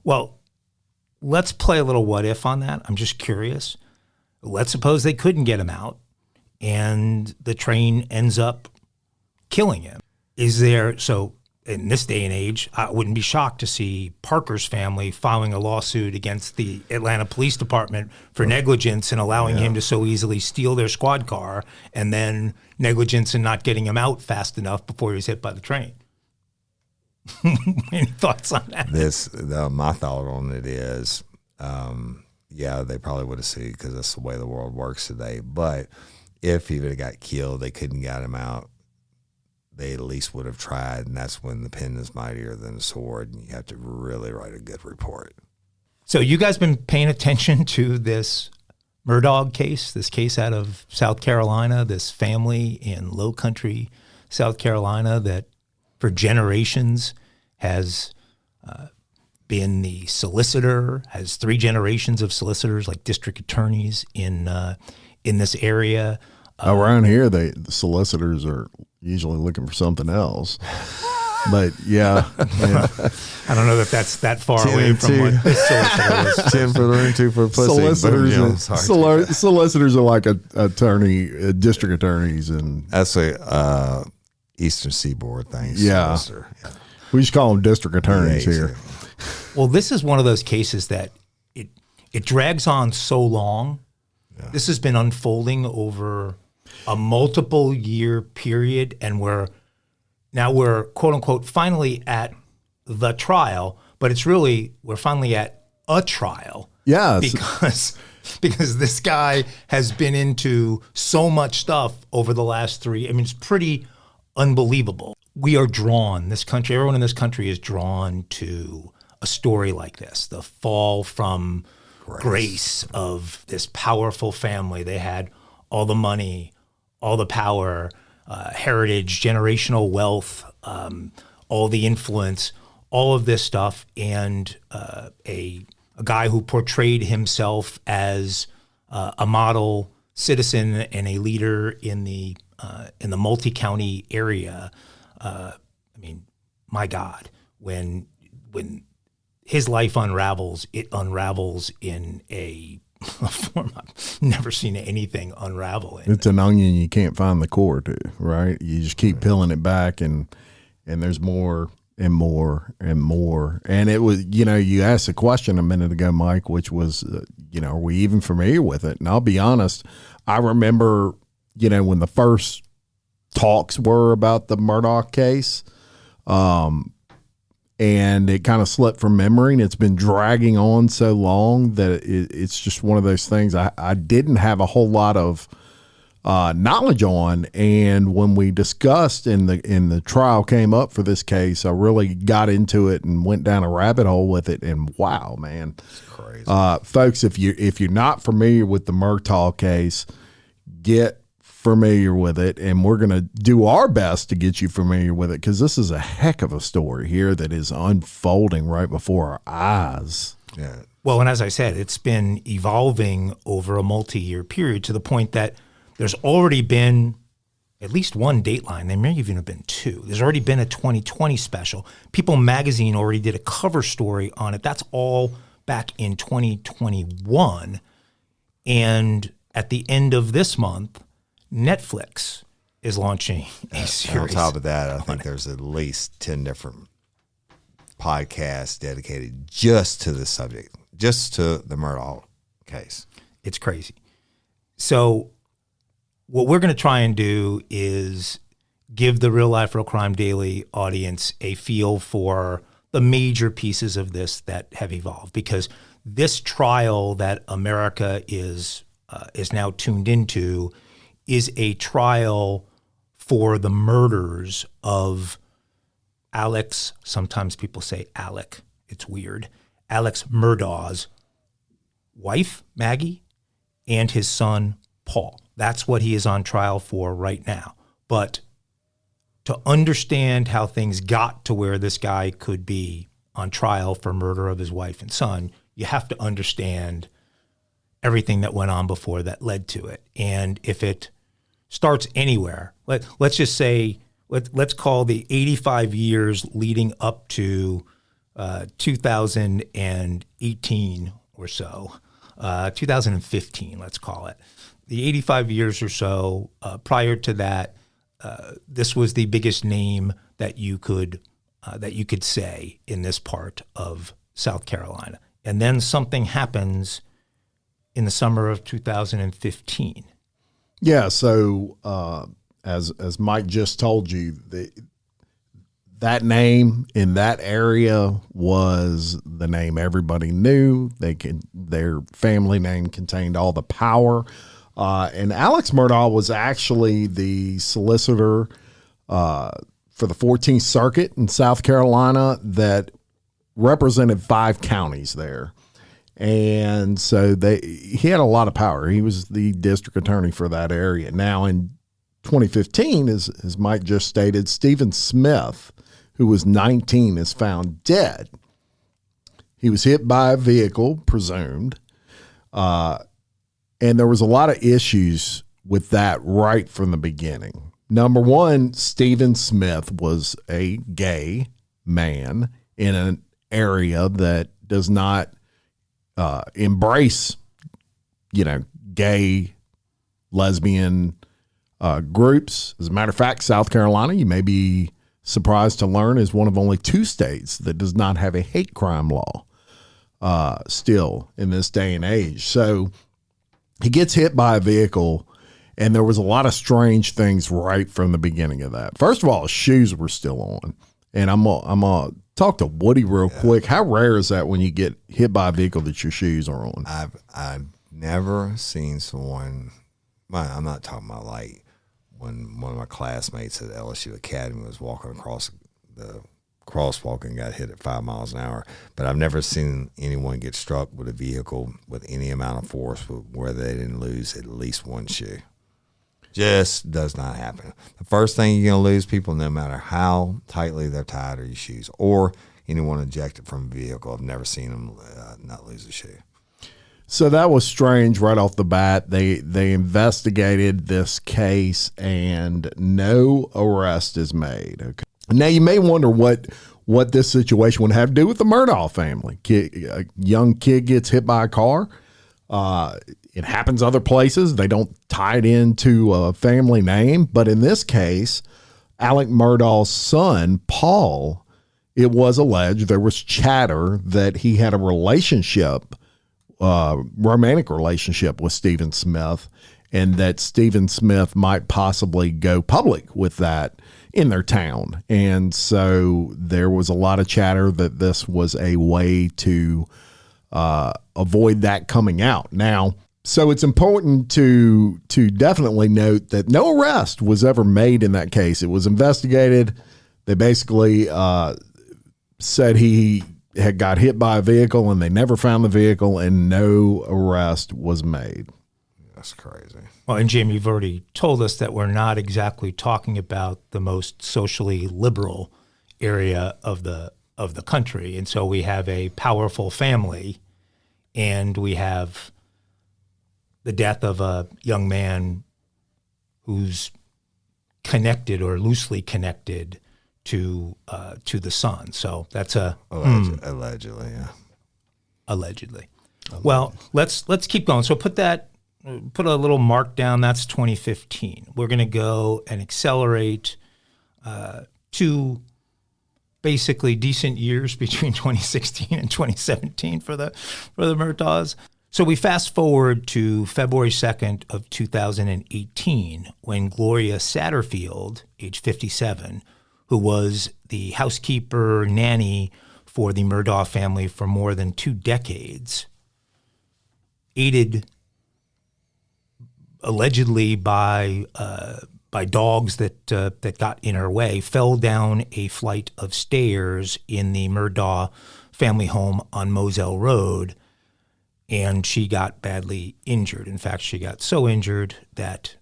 Well, let's play a little what if on that. I'm just curious. Let's suppose they couldn't get him out and the train ends up killing him. Is there, so in this day and age, I wouldn't be shocked to see Parker's family filing a lawsuit against the Atlanta Police Department for negligence in allowing him to so easily steal their squad car, and then negligence in not getting him out fast enough before he was hit by the train. Any thoughts on that? My thought on it is, yeah, they probably would have sued because that's the way the world works today. But if he would have got killed, they couldn't get him out. They at least would have tried, and that's when the pen is mightier than the sword, and you have to really write a good report. So you guys been paying attention to this Murdaugh case, this case out of South Carolina, this family in Low Country, South Carolina, that for generations has been the solicitor, has 3 generations of solicitors, like district attorneys in this area. Around here, the solicitors are usually looking for something else. But yeah. I don't know that that's that far away from what this solicitor was. 10 for the ring, 2 for pussy. Solicitors are like district attorneys, and that's a Eastern Seaboard thing. Yeah. Solicitor. Yeah. We just call them district attorneys here. Well, this is one of those cases that it drags on so long. Yeah. This has been unfolding over a multiple year period, and we're quote unquote finally at the trial, but it's really we're finally at a trial. Yeah, because this guy has been into so much stuff over the last 3. I mean, it's pretty unbelievable. We are drawn. This country, everyone in this country is drawn to a story like this. The fall from grace of this powerful family. They had all the money, all the power, heritage, generational wealth, all the influence, all of this stuff, and a guy who portrayed himself as a model citizen and a leader in the multi-county area. I mean, my God, when his life unravels, it unravels in a form I've never seen anything unravel in. It's an onion you can't find the core to, right? You just keep peeling it back, and there's more and more and more. And it was, you asked a question a minute ago, Mike, which was, are we even familiar with it? And I'll be honest, I remember, when the first talks were about the Murdaugh case, and it kind of slipped from memory, and it's been dragging on so long that it's just one of those things I didn't have a whole lot of knowledge on. And when we discussed in the trial came up for this case, I really got into it and went down a rabbit hole with it. And wow, man, it's crazy. Folks, if you're not familiar with the Murdaugh case, get familiar with it, and we're going to do our best to get you familiar with it, because this is a heck of a story here that is unfolding right before our eyes. Yeah. Well, and as I said, it's been evolving over a multi-year period to the point that there's already been at least one Dateline. There may even have been 2. There's already been a 2020 special. People magazine already did a cover story on it. That's all back in 2021. And at the end of this month, Netflix is launching a series. On top of that, I think there's at least 10 different podcasts dedicated just to this subject, just to the Murdaugh case. It's crazy. So what we're going to try and do is give the Real Life, Real Crime Daily audience a feel for the major pieces of this that have evolved, because this trial that America is now tuned into is a trial for the murders of Alex, sometimes people say Alec, it's weird, Alex Murdaugh's wife, Maggie, and his son, Paul. That's what he is on trial for right now. But to understand how things got to where this guy could be on trial for murder of his wife and son, you have to understand everything that went on before that led to it. And if it starts anywhere, let's just say, let's call the 85 years leading up to 2018 or so, 2015, let's call it. The 85 years or so prior to that, this was the biggest name that you could say in this part of South Carolina. And then something happens in the summer of 2015. Yeah. So as Mike just told you, that name in that area was the name everybody knew. Their family name contained all the power. And Alex Murdaugh was actually the solicitor for the 14th Circuit in South Carolina that represented 5 counties there. And so he had a lot of power. He was the district attorney for that area. Now in 2015, as Mike just stated, Stephen Smith, who was 19, is found dead. He was hit by a vehicle, presumed. And there was a lot of issues with that right from the beginning. Number one, Stephen Smith was a gay man in an area that does not embrace, gay, lesbian groups. As a matter of fact, South Carolina, you may be surprised to learn, is one of only 2 states that does not have a hate crime law still in this day and age. So he gets hit by a vehicle, and there was a lot of strange things right from the beginning of that. First of all, his shoes were still on. And I'm gonna talk to Woody real quick. How rare is that when you get hit by a vehicle that your shoes are on? I've never seen someone. I'm not talking about like when one of my classmates at LSU Academy was walking across the crosswalk and got hit at 5 miles an hour. But I've never seen anyone get struck with a vehicle with any amount of force where they didn't lose at least one shoe. Just does not happen. The first thing you're going to lose, people, no matter how tightly they're tied, are your shoes, or anyone ejected from a vehicle. I've never seen them not lose a shoe. So that was strange right off the bat. They investigated this case, and no arrest is made. Okay. Now you may wonder what this situation would have to do with the Murdaugh family. A young kid gets hit by a car. It happens other places. They don't tie it into a family name. But in this case, Alex Murdaugh's son, Paul, it was alleged there was chatter that he had a romantic relationship with Stephen Smith, and that Stephen Smith might possibly go public with that in their town. And so there was a lot of chatter that this was a way to avoid that coming out. Now, so it's important to definitely note that no arrest was ever made in that case. It was investigated. They basically said he had got hit by a vehicle, and they never found the vehicle, and no arrest was made. That's crazy. Well, and Jim, you've already told us that we're not exactly talking about the most socially liberal area of the country. And so we have a powerful family, and we have the death of a young man who's connected or loosely connected to the son. So that's allegedly, yeah. Allegedly. Well, let's keep going. So put a little mark down. That's 2015. We're going to go and accelerate to basically decent years between 2016 and 2017 for the Murdaughs. So we fast forward to February 2nd of 2018, when Gloria Satterfield, age 57, who was the housekeeper nanny for the Murdaugh family for more than 2 decades, aided allegedly by dogs that got in her way, fell down a flight of stairs in the Murdaugh family home on Moselle Road, and she got badly injured. In fact, she got so injured that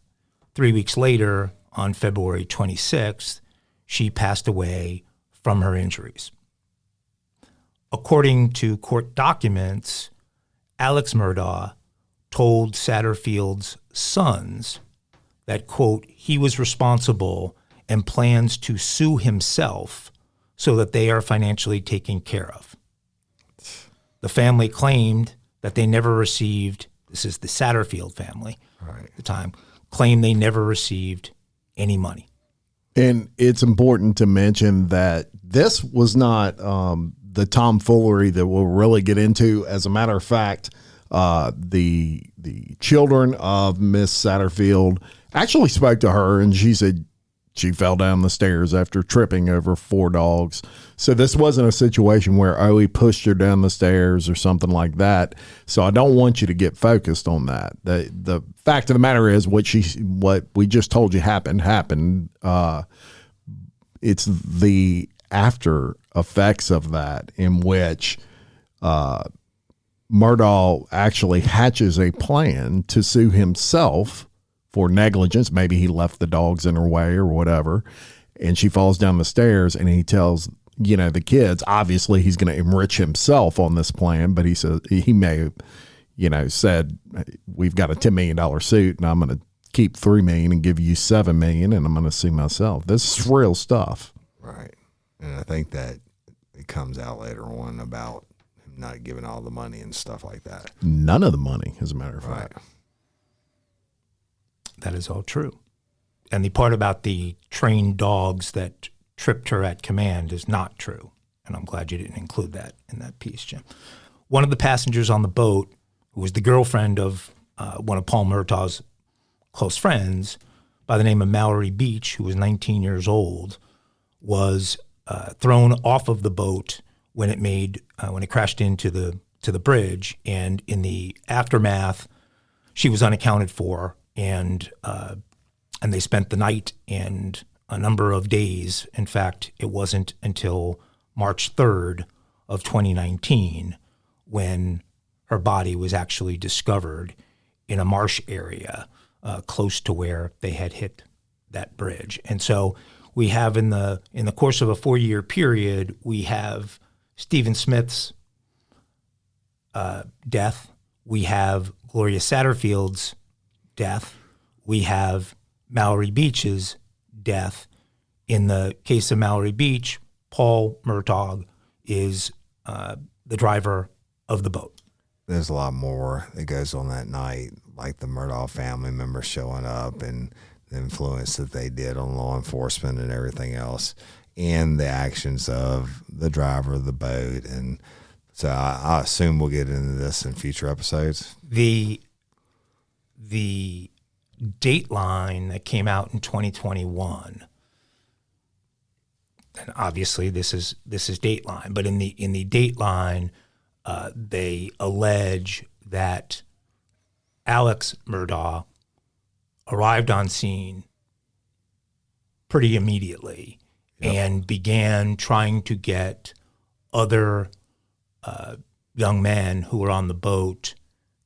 3 weeks later, on February 26th, she passed away from her injuries. According to court documents, Alex Murdaugh told Satterfield's sons that, quote, he was responsible and plans to sue himself so that they are financially taken care of. The family claimed that they never received, this is the Satterfield family at the time, claimed they never received any money. And it's important to mention that this was not the tomfoolery that we'll really get into. As a matter of fact, the children of Miss Satterfield actually spoke to her, and she said she fell down the stairs after tripping over 4 dogs. So this wasn't a situation where, oh, he pushed her down the stairs or something like that. So I don't want you to get focused on that. The fact of the matter is what we just told you happened. It's the after effects of that in which Murdaugh actually hatches a plan to sue himself for negligence. Maybe he left the dogs in her way or whatever, and she falls down the stairs, and he tells, the kids, obviously he's going to enrich himself on this plan, but he says he may have, said, we've got a $10 million suit and I'm going to keep $3 million and give you $7 million, and I'm going to sue myself. This is real stuff. Right. And I think that it comes out later on about him not giving all the money and stuff like that. None of the money, as a matter of fact. That is all true. And the part about the trained dogs that tripped her at command is not true. And I'm glad you didn't include that in that piece, Jim. One of the passengers on the boat, who was the girlfriend of one of Paul Murdaugh's close friends by the name of Mallory Beach, who was 19 years old, was thrown off of the boat when it crashed into the bridge. And in the aftermath, she was unaccounted for, and they spent the night and a number of days. In fact, it wasn't until March 3rd of 2019 when her body was actually discovered in a marsh area close to where they had hit that bridge. And so we have in the course of a 4-year period, we have Stephen Smith's death, we have Gloria Satterfield's death, we have Mallory Beach's death. In the case of Mallory Beach, Paul Murdaugh is the driver of the boat. There's a lot more that goes on that night, like the Murdaugh family members showing up and the influence that they did on law enforcement and everything else, and the actions of the driver of the boat. And so I assume we'll get into this in future episodes. The Dateline that came out in 2021, and obviously this is Dateline, but in the Dateline, they allege that Alex Murdaugh arrived on scene pretty immediately and began trying to get other young men who were on the boat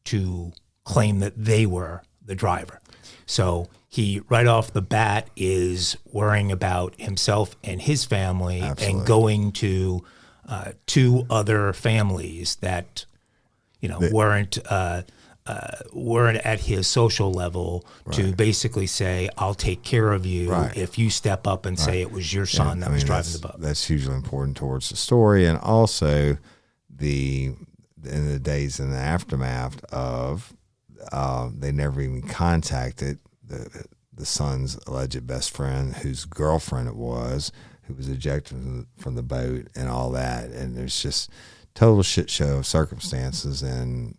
to claim that they were the driver. So he, right off the bat, is worrying about himself and his family. Absolutely. And going to 2 other families that, weren't at his social level, right, to basically say, I'll take care of you, right, if you step up and say it was your son that was driving the boat. That's hugely important towards the story. And also in the days in the aftermath of, they never even contacted the son's alleged best friend, whose girlfriend it was, who was ejected from the boat and all that. And there's just total shit show of circumstances, and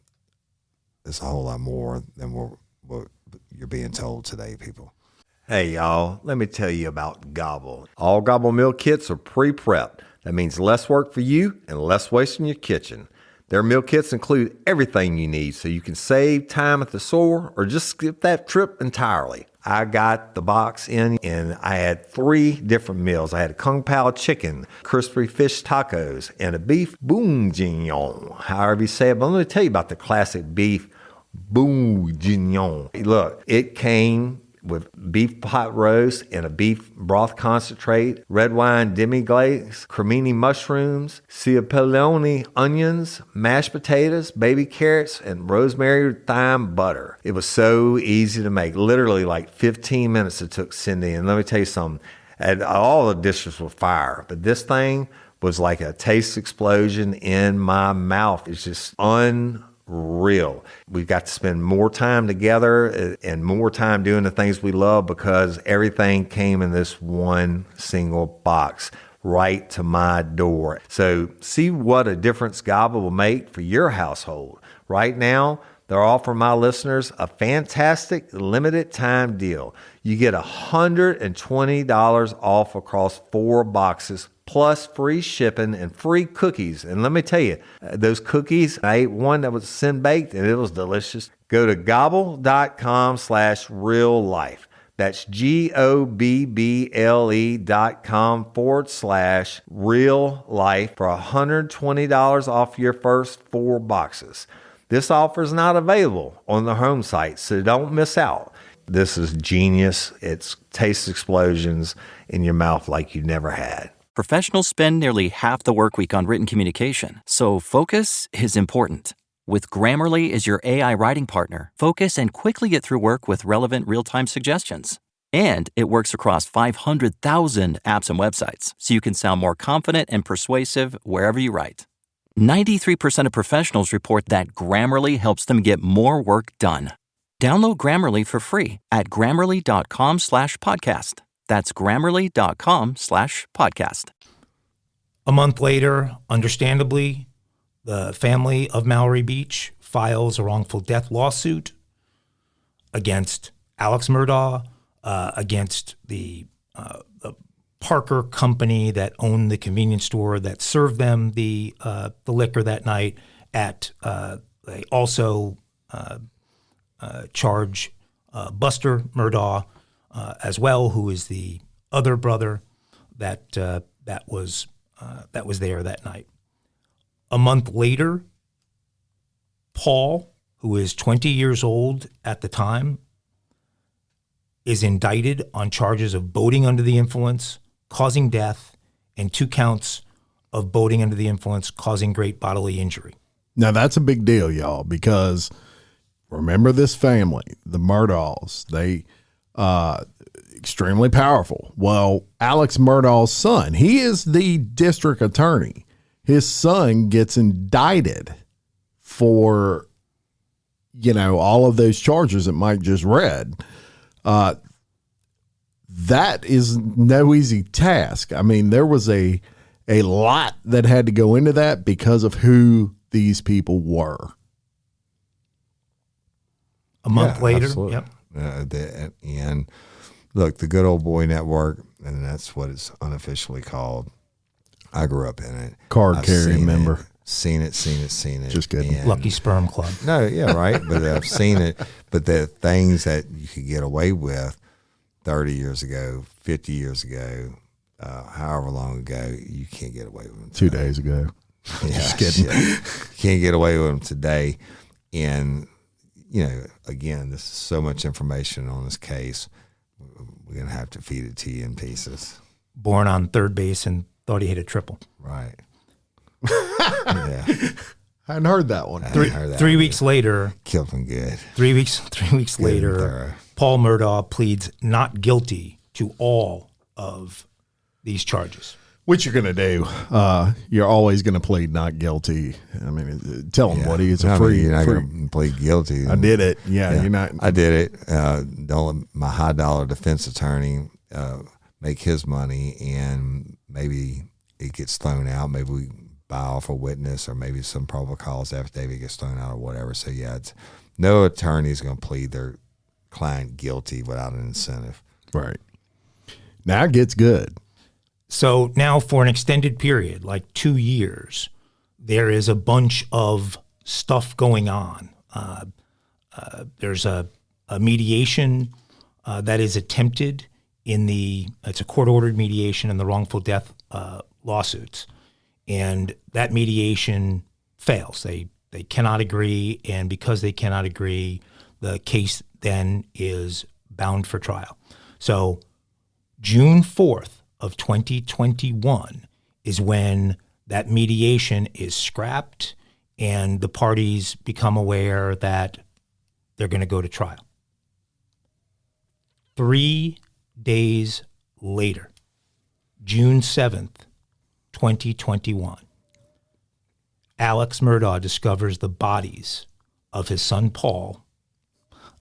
it's a whole lot more than what you're being told today, people. Hey, y'all, let me tell you about Gobble. All Gobble meal kits are pre-prepped. That means less work for you and less waste in your kitchen. Their meal kits include everything you need so you can save time at the store or just skip that trip entirely. I got the box in and I had 3 different meals. I had a Kung Pao chicken, crispy fish tacos, and a beef bourguignon, however you say it. But let me tell you about the classic beef bourguignon. Look, it came with beef pot roast and a beef broth concentrate, red wine demi-glaze, cremini mushrooms, cipollone onions, mashed potatoes, baby carrots, and rosemary thyme butter. It was so easy to make. Literally like 15 minutes it took Cindy. And let me tell you something, and all the dishes were fire, but this thing was like a taste explosion in my mouth. It's just unreal. We've got to spend more time together and more time doing the things we love because everything came in this one single box right to my door. So see what a difference God will make for your household. Right now, they're offering my listeners a fantastic limited time deal. You get $120 off across 4 boxes plus free shipping and free cookies. And let me tell you, those cookies, I ate one that was sin baked and it was delicious. Go to gobble.com/reallife. That's GOBBLE.com/real-life for $120 off your first 4 boxes. This offer is not available on the home site, so don't miss out. This is genius. It's taste explosions in your mouth like you never had. Professionals spend nearly half the work week on written communication, so focus is important. With Grammarly as your AI writing partner, focus and quickly get through work with relevant real-time suggestions. And it works across 500,000 apps and websites, so you can sound more confident and persuasive wherever you write. 93% of professionals report that Grammarly helps them get more work done. Download Grammarly for free at grammarly.com/podcast. That's grammarly.com/podcast. A month later, understandably, the family of Mallory Beach files a wrongful death lawsuit against Alex Murdaugh, against the Parker company that owned the convenience store that served them the liquor that night. They also charge Buster Murdaugh as well, who is the other brother that was there that night. A month later, Paul, who is 20 years old at the time, is indicted on charges of boating under the influence, causing death, and 2 counts of boating under the influence, causing great bodily injury. Now, that's a big deal, y'all, because remember this family, the Murdaughs, they extremely powerful. Well, Alex Murdaugh's son, he is the district attorney. His son gets indicted for, all of those charges that Mike just read. That is no easy task. I mean, there was a lot that had to go into that because of who these people were. A month later. Absolutely. Yep. And look, the Good Old Boy Network, and that's what it's unofficially called. I grew up in it. Card carrying member. Seen it. Just good. And Lucky Sperm Club. no, yeah, right. But I've seen it. But the things that you could get away with 30 years ago, 50 years ago, however long ago, you can't get away with them today. 2 days ago. Yeah, Just kidding. shit. Can't get away with them today. And, again, this is so much information on this case. We're going to have to feed it to you in pieces. Born on third base and thought he hit a triple. Right. Yeah. I hadn't heard that one. I hadn't heard that 3 one. weeks later, Killed him good. 3 weeks Good and later, thorough. Paul Murdaugh pleads not guilty to all of these charges. What you're going to do, you're always going to plead not guilty. I mean, tell him, Woody, it's a free. You're not free. going to plead guilty. I did it. Yeah, you're not. I did it. Don't let my high dollar defense attorney make his money, and maybe it gets thrown out. Maybe we buy off a witness, or maybe some probable cause affidavit gets thrown out, or whatever. So no attorney is going to plead their client guilty without an incentive. Right. Now it gets good. So now for an extended period, like 2 years, there is a bunch of stuff going on. There's a mediation that is attempted it's a court-ordered mediation in the wrongful death lawsuits. And that mediation fails. They cannot agree, and because they cannot agree, the case then is bound for trial. So June 4th of 2021 is when that mediation is scrapped and the parties become aware that they're going to go to trial. 3 days later, June 7th, 2021, Alex Murdaugh discovers the bodies of his son Paul,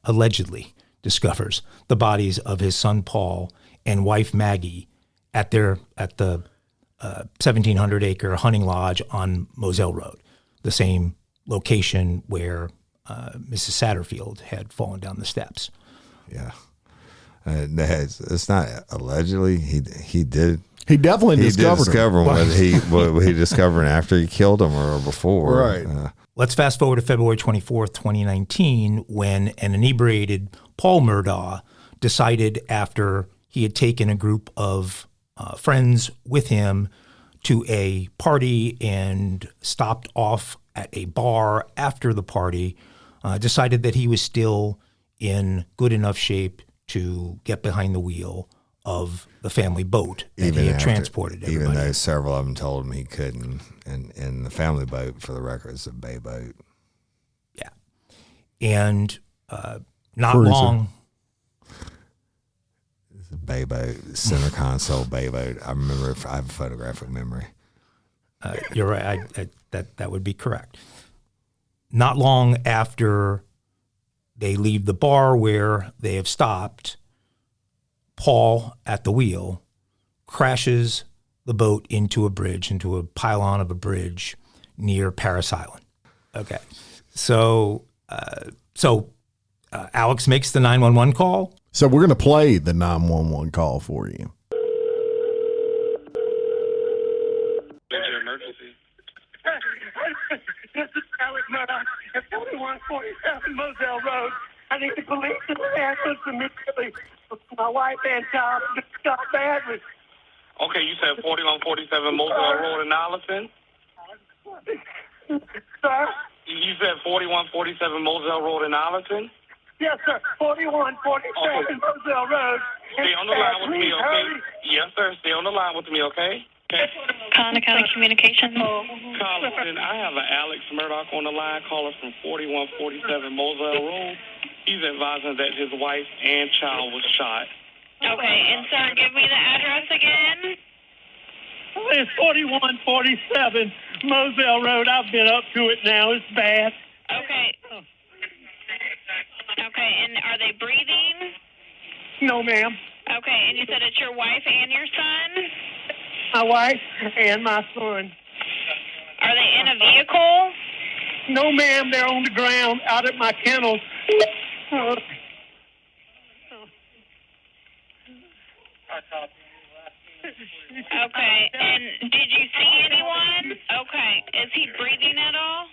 allegedly discovers the bodies of his son Paul and wife Maggie at the 1,700-acre hunting lodge on Moselle Road, the same location where Mrs. Satterfield had fallen down the steps. Yeah. It's not allegedly. He did. He definitely discovered him. What he discovered after he killed him or before. Right. Let's fast forward to February 24th, 2019, when an inebriated Paul Murdaugh decided, after he had taken a group of friends with him to a party and stopped off at a bar after the party, decided that he was still in good enough shape to get behind the wheel of the family boat that he had transported everybody. Even though several of them told him he couldn't. And the family boat, for the record, is a bay boat. Yeah. And not long. It's a bay boat, center console bay boat. I remember, I have a photographic memory. You're right. That would be correct. Not long after they leave the bar where they have stopped, Paul, at the wheel, crashes the boat into a pylon of a bridge near Paris Island. Okay. So Alex makes the 911 call. So we're going to play the 911 call for you. Emergency. This is Alex Murdaugh at 4147 Moselle Road. I need the police and the ambulance immediately. My wife and child got badly. Okay, you said 4147 Moselle Road in Allison? Sir? You said 4147 Moselle Road in Allison? Yes, sir. 4147 Moselle Road. Stay on the line with me, okay? Yes, sir. Stay on the line with me, okay? Conner County Communications. Collison, I have an Alex Murdaugh on the line, caller from 4147 Moselle Road. He's advising that his wife and child was shot. Okay, and sir, give me the address again. It's 4147 Moselle Road. I've been up to it now. It's bad. Okay. Okay, and are they breathing? No, ma'am. Okay, and you said it's your wife and your son? My wife and my son. Are they in a vehicle? No, ma'am. They're on the ground out at my kennel. Okay, and did you see anyone? Okay, is he breathing at all?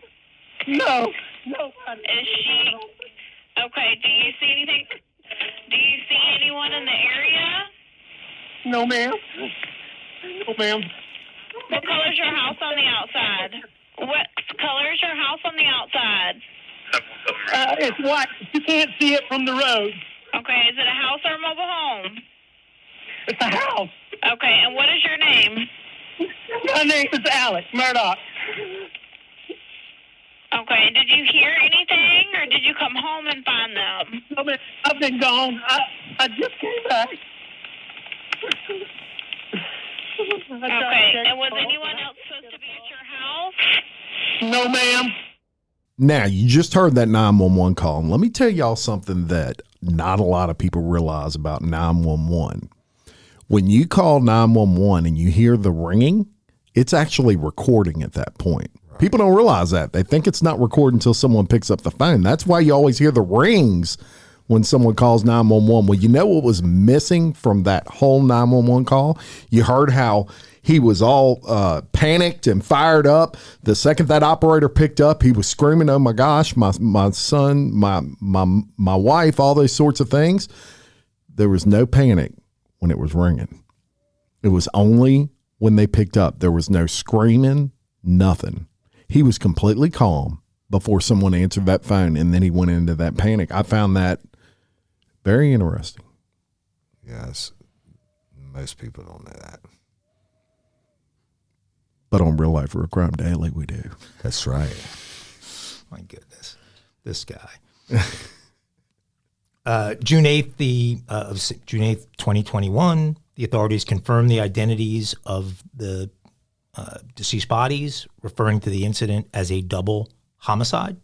No. Is she? Okay, do you see anything? Do you see anyone in the area? No, ma'am. What color is your house on the outside? What color is your house on the outside? It's white. You can't see it from the road. Okay, is it a house or a mobile home? It's a house. Okay, and what is your name? My name is Alex Murdaugh. Okay, and did you hear anything, or did you come home and find them? No, ma'am. I've been gone. I just came back. Okay, and was anyone else supposed to be at your house? No, ma'am. Now, you just heard that 911 call. And let me tell y'all something that not a lot of people realize about 911. When you call 911 and you hear the ringing, it's actually recording at that point. Right. People don't realize that. They think it's not recording until someone picks up the phone. That's why you always hear the rings when someone calls 911. Well, you know what was missing from that whole 911 call? You heard how He was all panicked and fired up. The second that operator picked up, he was screaming, "Oh my gosh, my son, my wife," all those sorts of things. There was no panic when it was ringing. It was only when they picked up. There was no screaming, nothing. He was completely calm before someone answered that phone, and then he went into that panic. I found that very interesting. Yes. Most people don't know that. But on Real Life Real Crime Daily, we do. That's right. My goodness, this guy. June 8th, June 8th, 2021, the authorities confirmed the identities of the deceased bodies, referring to the incident as a double homicide.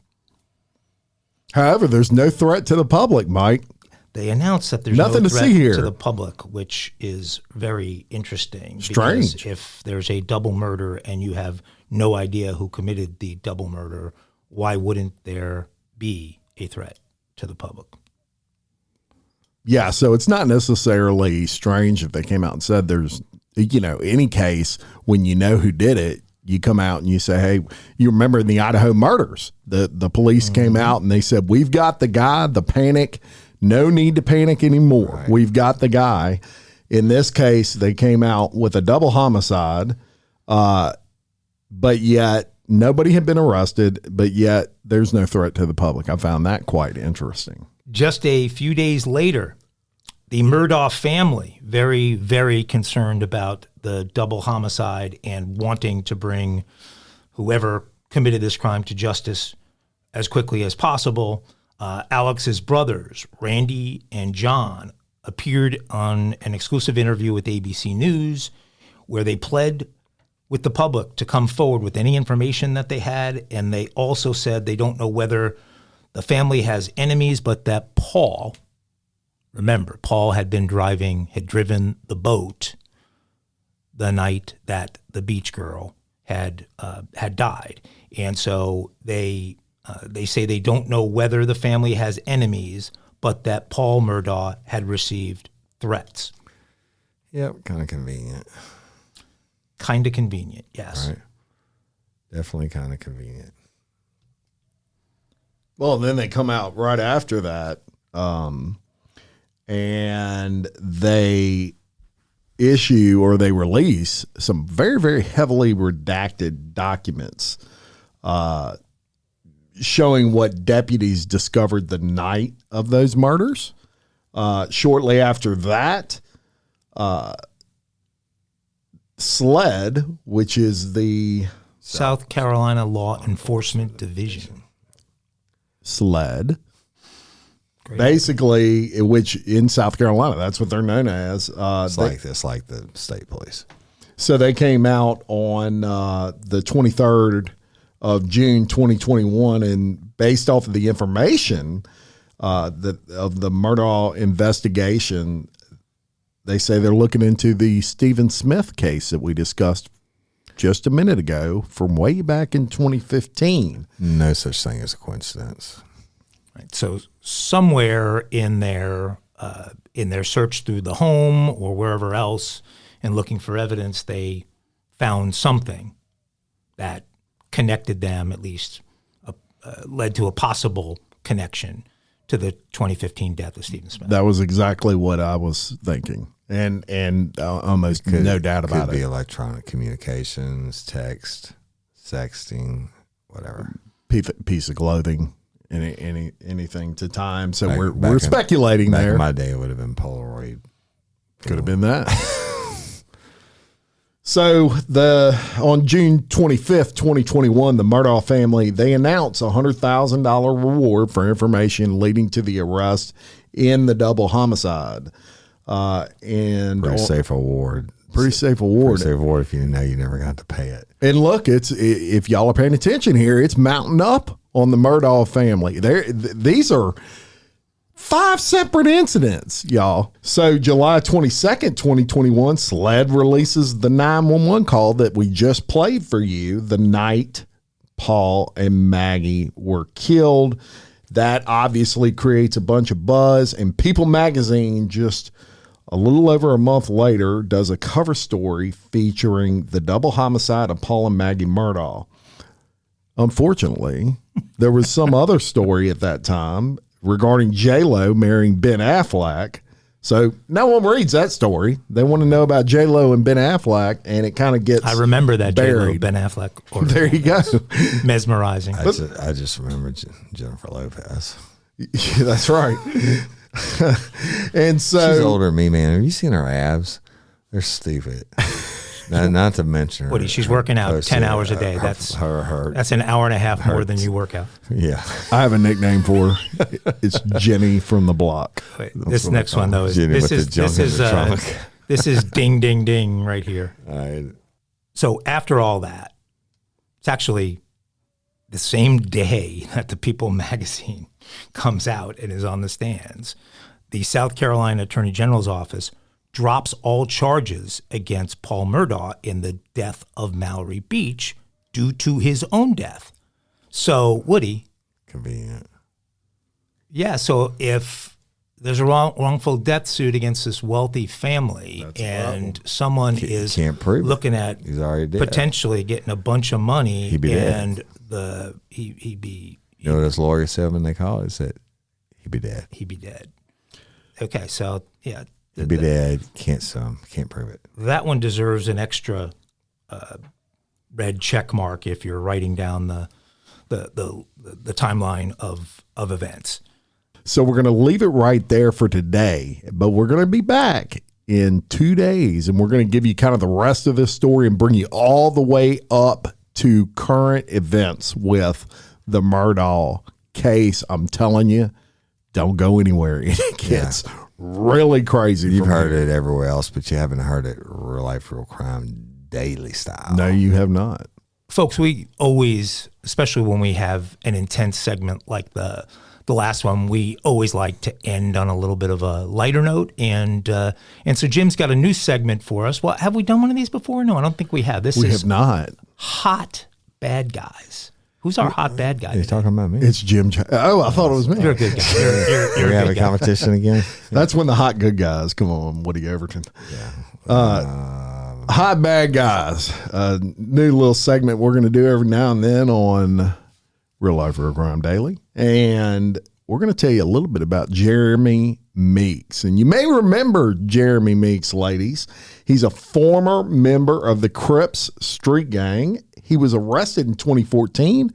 However, there's no threat to the public, Mike. They announced that there's nothing no to threat see here to the public, which is very interesting. Strange. Because if there's a double murder and you have no idea who committed the double murder, why wouldn't there be a threat to the public? Yeah, so it's not necessarily strange if they came out and said there's, any case when you know who did it, you come out and you say, hey, you remember in the Idaho murders, the police came out and they said, we've got the guy, the panic. No need to panic anymore. Right. We've got the guy. In this case, they came out with a double homicide, but yet nobody had been arrested, but yet there's no threat to the public. I found that quite interesting. Just a few days later, the Murdaugh family, very, very concerned about the double homicide and wanting to bring whoever committed this crime to justice as quickly as possible. Alex's brothers, Randy and John, appeared on an exclusive interview with ABC News where they pled with the public to come forward with any information that they had. And they also said they don't know whether the family has enemies, but that Paul, remember, Paul had driven the boat the night that the beach girl had died. And so they say they don't know whether the family has enemies, but that Paul Murdaugh had received threats. Yep, kind of convenient. Kind of convenient, yes. Right. Definitely kind of convenient. Well, then they come out right after that, and they issue or they release some very, very heavily redacted documents showing what deputies discovered the night of those murders. Shortly after that, SLED, which is the South Carolina Law Enforcement Division. SLED. Great. Basically, which in South Carolina, that's what they're known as. It's like the state police. So they came out on the 23rd of June 2021, and based off of the information of the Murdaugh investigation, they say they're looking into the Stephen Smith case that we discussed just a minute ago from way back in 2015. No such thing as a coincidence. Right. So somewhere in their search through the home or wherever else and looking for evidence, they found something that connected them, at least led to a possible connection to the 2015 death of Stephen Smith. That was exactly what I was thinking, and almost no doubt about it. Could be electronic communications, text, sexting, whatever. Piece of clothing, anything to time. So we're speculating back there. In my day, it would have been Polaroid. Could have been that. So on June 25th, 2021, the Murdaugh family, they announced a $100,000 reward for information leading to the arrest in the double homicide. And Pretty safe award. Pretty safe award. Pretty safe award if you didn't know you never got to pay it. And look, if y'all are paying attention here, it's mounting up on the Murdaugh family. These are 5 separate incidents, y'all. So July 22nd, 2021, SLED releases the 911 call that we just played for you the night Paul and Maggie were killed. That obviously creates a bunch of buzz, and People magazine just a little over a month later, does a cover story featuring the double homicide of Paul and Maggie Murdaugh. Unfortunately, there was some other story at that time regarding J-Lo marrying Ben Affleck. So no one reads that story. They want to know about J-Lo and Ben Affleck, and it kind of gets I remember that buried. J-Lo, Ben Affleck. Order. There you go. Mesmerizing. I just remember Jennifer Lopez. Yeah, that's right. And so She's older than me, man. Have you seen her abs? They're stupid. not to mention her. Woody, she's working out 10 hours a day. That's an hour and a half more than you work out. Yeah. I have a nickname for her. It's Jenny from the block. Wait, this next one though is this is ding ding ding right here. All right. So after all that, it's actually the same day that the People magazine comes out and is on the stands. The South Carolina Attorney General's office drops all charges against Paul Murdaugh in the death of Mallory Beach due to his own death. So, Woody. Convenient. Yeah, so if there's a wrongful death suit against this wealthy family someone is looking at he's already dead. Potentially getting a bunch of money he'd be and dead. he'd be... You know what his lawyer said when they called? He said, he'd be dead. He'd be dead. Okay, so, yeah. He'd be dead. Can't sue him. Can't prove it. That one deserves an extra red check mark if you're writing down the timeline of events. So we're going to leave it right there for today, but we're going to be back in 2 days, and we're going to give you kind of the rest of this story and bring you all the way up to current events with the Murdaugh case. I'm telling you, don't go anywhere. It gets really crazy. You've heard it everywhere else, but you haven't heard it real life, real crime, daily style. No, you have not. Folks, we always, especially when we have an intense segment like the last one, we always like to end on a little bit of a lighter note. And so Jim's got a new segment for us. Well, have we done one of these before? No, I don't think we have. We have not. Hot Bad Guys. Who's our hot bad guy? You're talking about me. It's Jim. Oh, I thought it was me. You're a good guy. You're we a have good a competition again. That's when the hot good guys come on, Woody Overton. Yeah. Hot bad guys. New little segment we're going to do every now and then on Real Life Real Crime Daily. And we're going to tell you a little bit about Jeremy Meeks. And you may remember Jeremy Meeks, ladies. He's a former member of the Crips street gang. He was arrested in 2014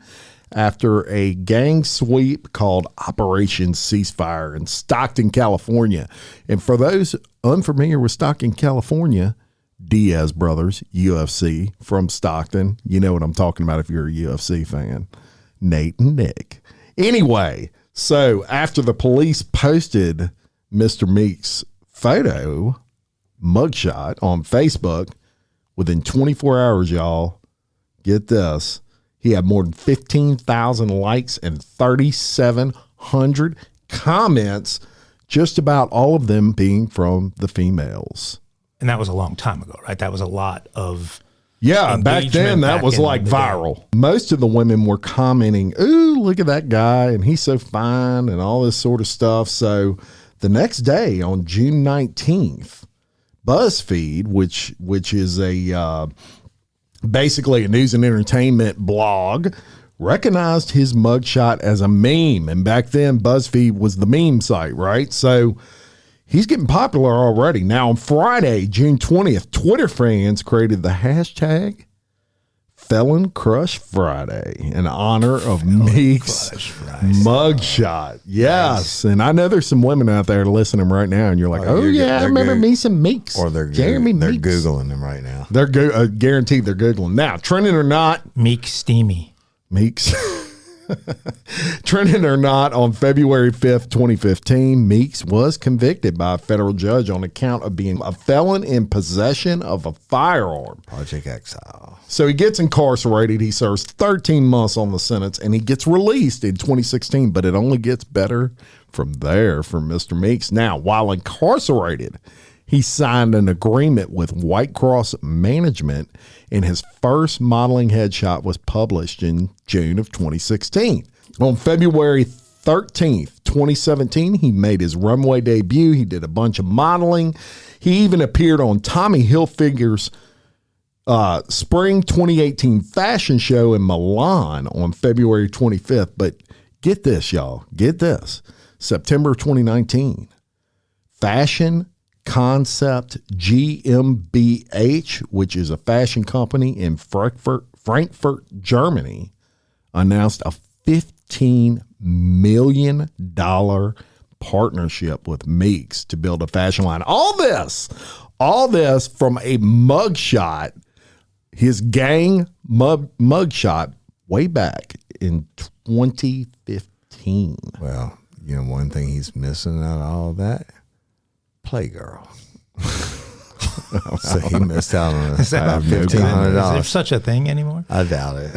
after a gang sweep called Operation Ceasefire in Stockton, California. And for those unfamiliar with Stockton, California, Diaz brothers, UFC from Stockton. You know what I'm talking about if you're a UFC fan. Nate and Nick. Anyway, so after the police posted Mr. Meeks' photo, mugshot on Facebook, within 24 hours, y'all, get this, he had more than 15,000 likes and 3,700 comments, just about all of them being from the females. And that was a long time ago, right? That was a lot of back then that was like viral. Most of the women were commenting, ooh, look at that guy, and he's so fine, and all this sort of stuff. So the next day, on June 19th, BuzzFeed, which is a basically a news and entertainment blog, recognized his mugshot as a meme. And back then, BuzzFeed was the meme site, right? So he's getting popular already. Now, on Friday, June 20th, Twitter fans created the hashtag Felon Crush Friday in honor of Meeks' mugshot. Yes. Nice. And I know there's some women out there listening right now, and you're like, I remember me some Meeks. Or they're Jeremy Meeks. Googling them right now. They're guaranteed they're Googling. Now, trending or not. Meek Steamy. Meeks. Trending or not, on February 5th, 2015, Meeks was convicted by a federal judge on account of being a felon in possession of a firearm. Project Exile. So he gets incarcerated. He serves 13 months on the sentence, and he gets released in 2016, but it only gets better from there for Mr. Meeks. Now, while incarcerated, he signed an agreement with White Cross Management, and his first modeling headshot was published in June of 2016. On February 13th, 2017, he made his runway debut. He did a bunch of modeling. He even appeared on Tommy Hilfiger's spring 2018 fashion show in Milan on February 25th. But get this, y'all. Get this. September 2019, Fashion Concept GmbH, which is a fashion company in Frankfurt, Germany, announced a $15 million partnership with Meeks to build a fashion line. All this from a mugshot, his gang mugshot way back in 2015. Well, one thing he's missing out of all of that, Playgirl. So he missed out on $1,500. Is there such a thing anymore? I doubt it.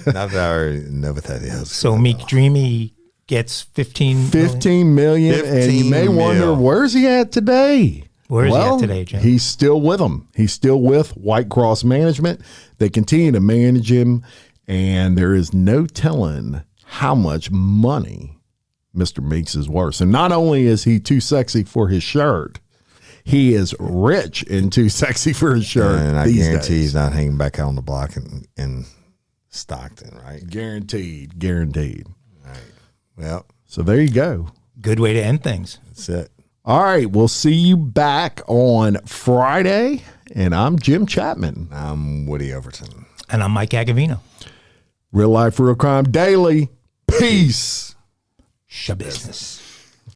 Not that I already know what that is. So Meek Dreamy gets $15 million, and you may wonder, where's he at today? Where is he at today, Jim? He's still with them. He's still with White Cross Management. They continue to manage him, and there is no telling how much money Mr. Meeks is worth. And not only is he too sexy for his shirt, he is rich and too sexy for his shirt. And I guarantee he's not hanging back out on the block in Stockton, right? Guaranteed. Right. Well, so there you go. Good way to end things. That's it. All right. We'll see you back on Friday. And I'm Jim Chapman. I'm Woody Overton. And I'm Mike Agovino. Real Life, Real Crime Daily. Peace. Shabusiness.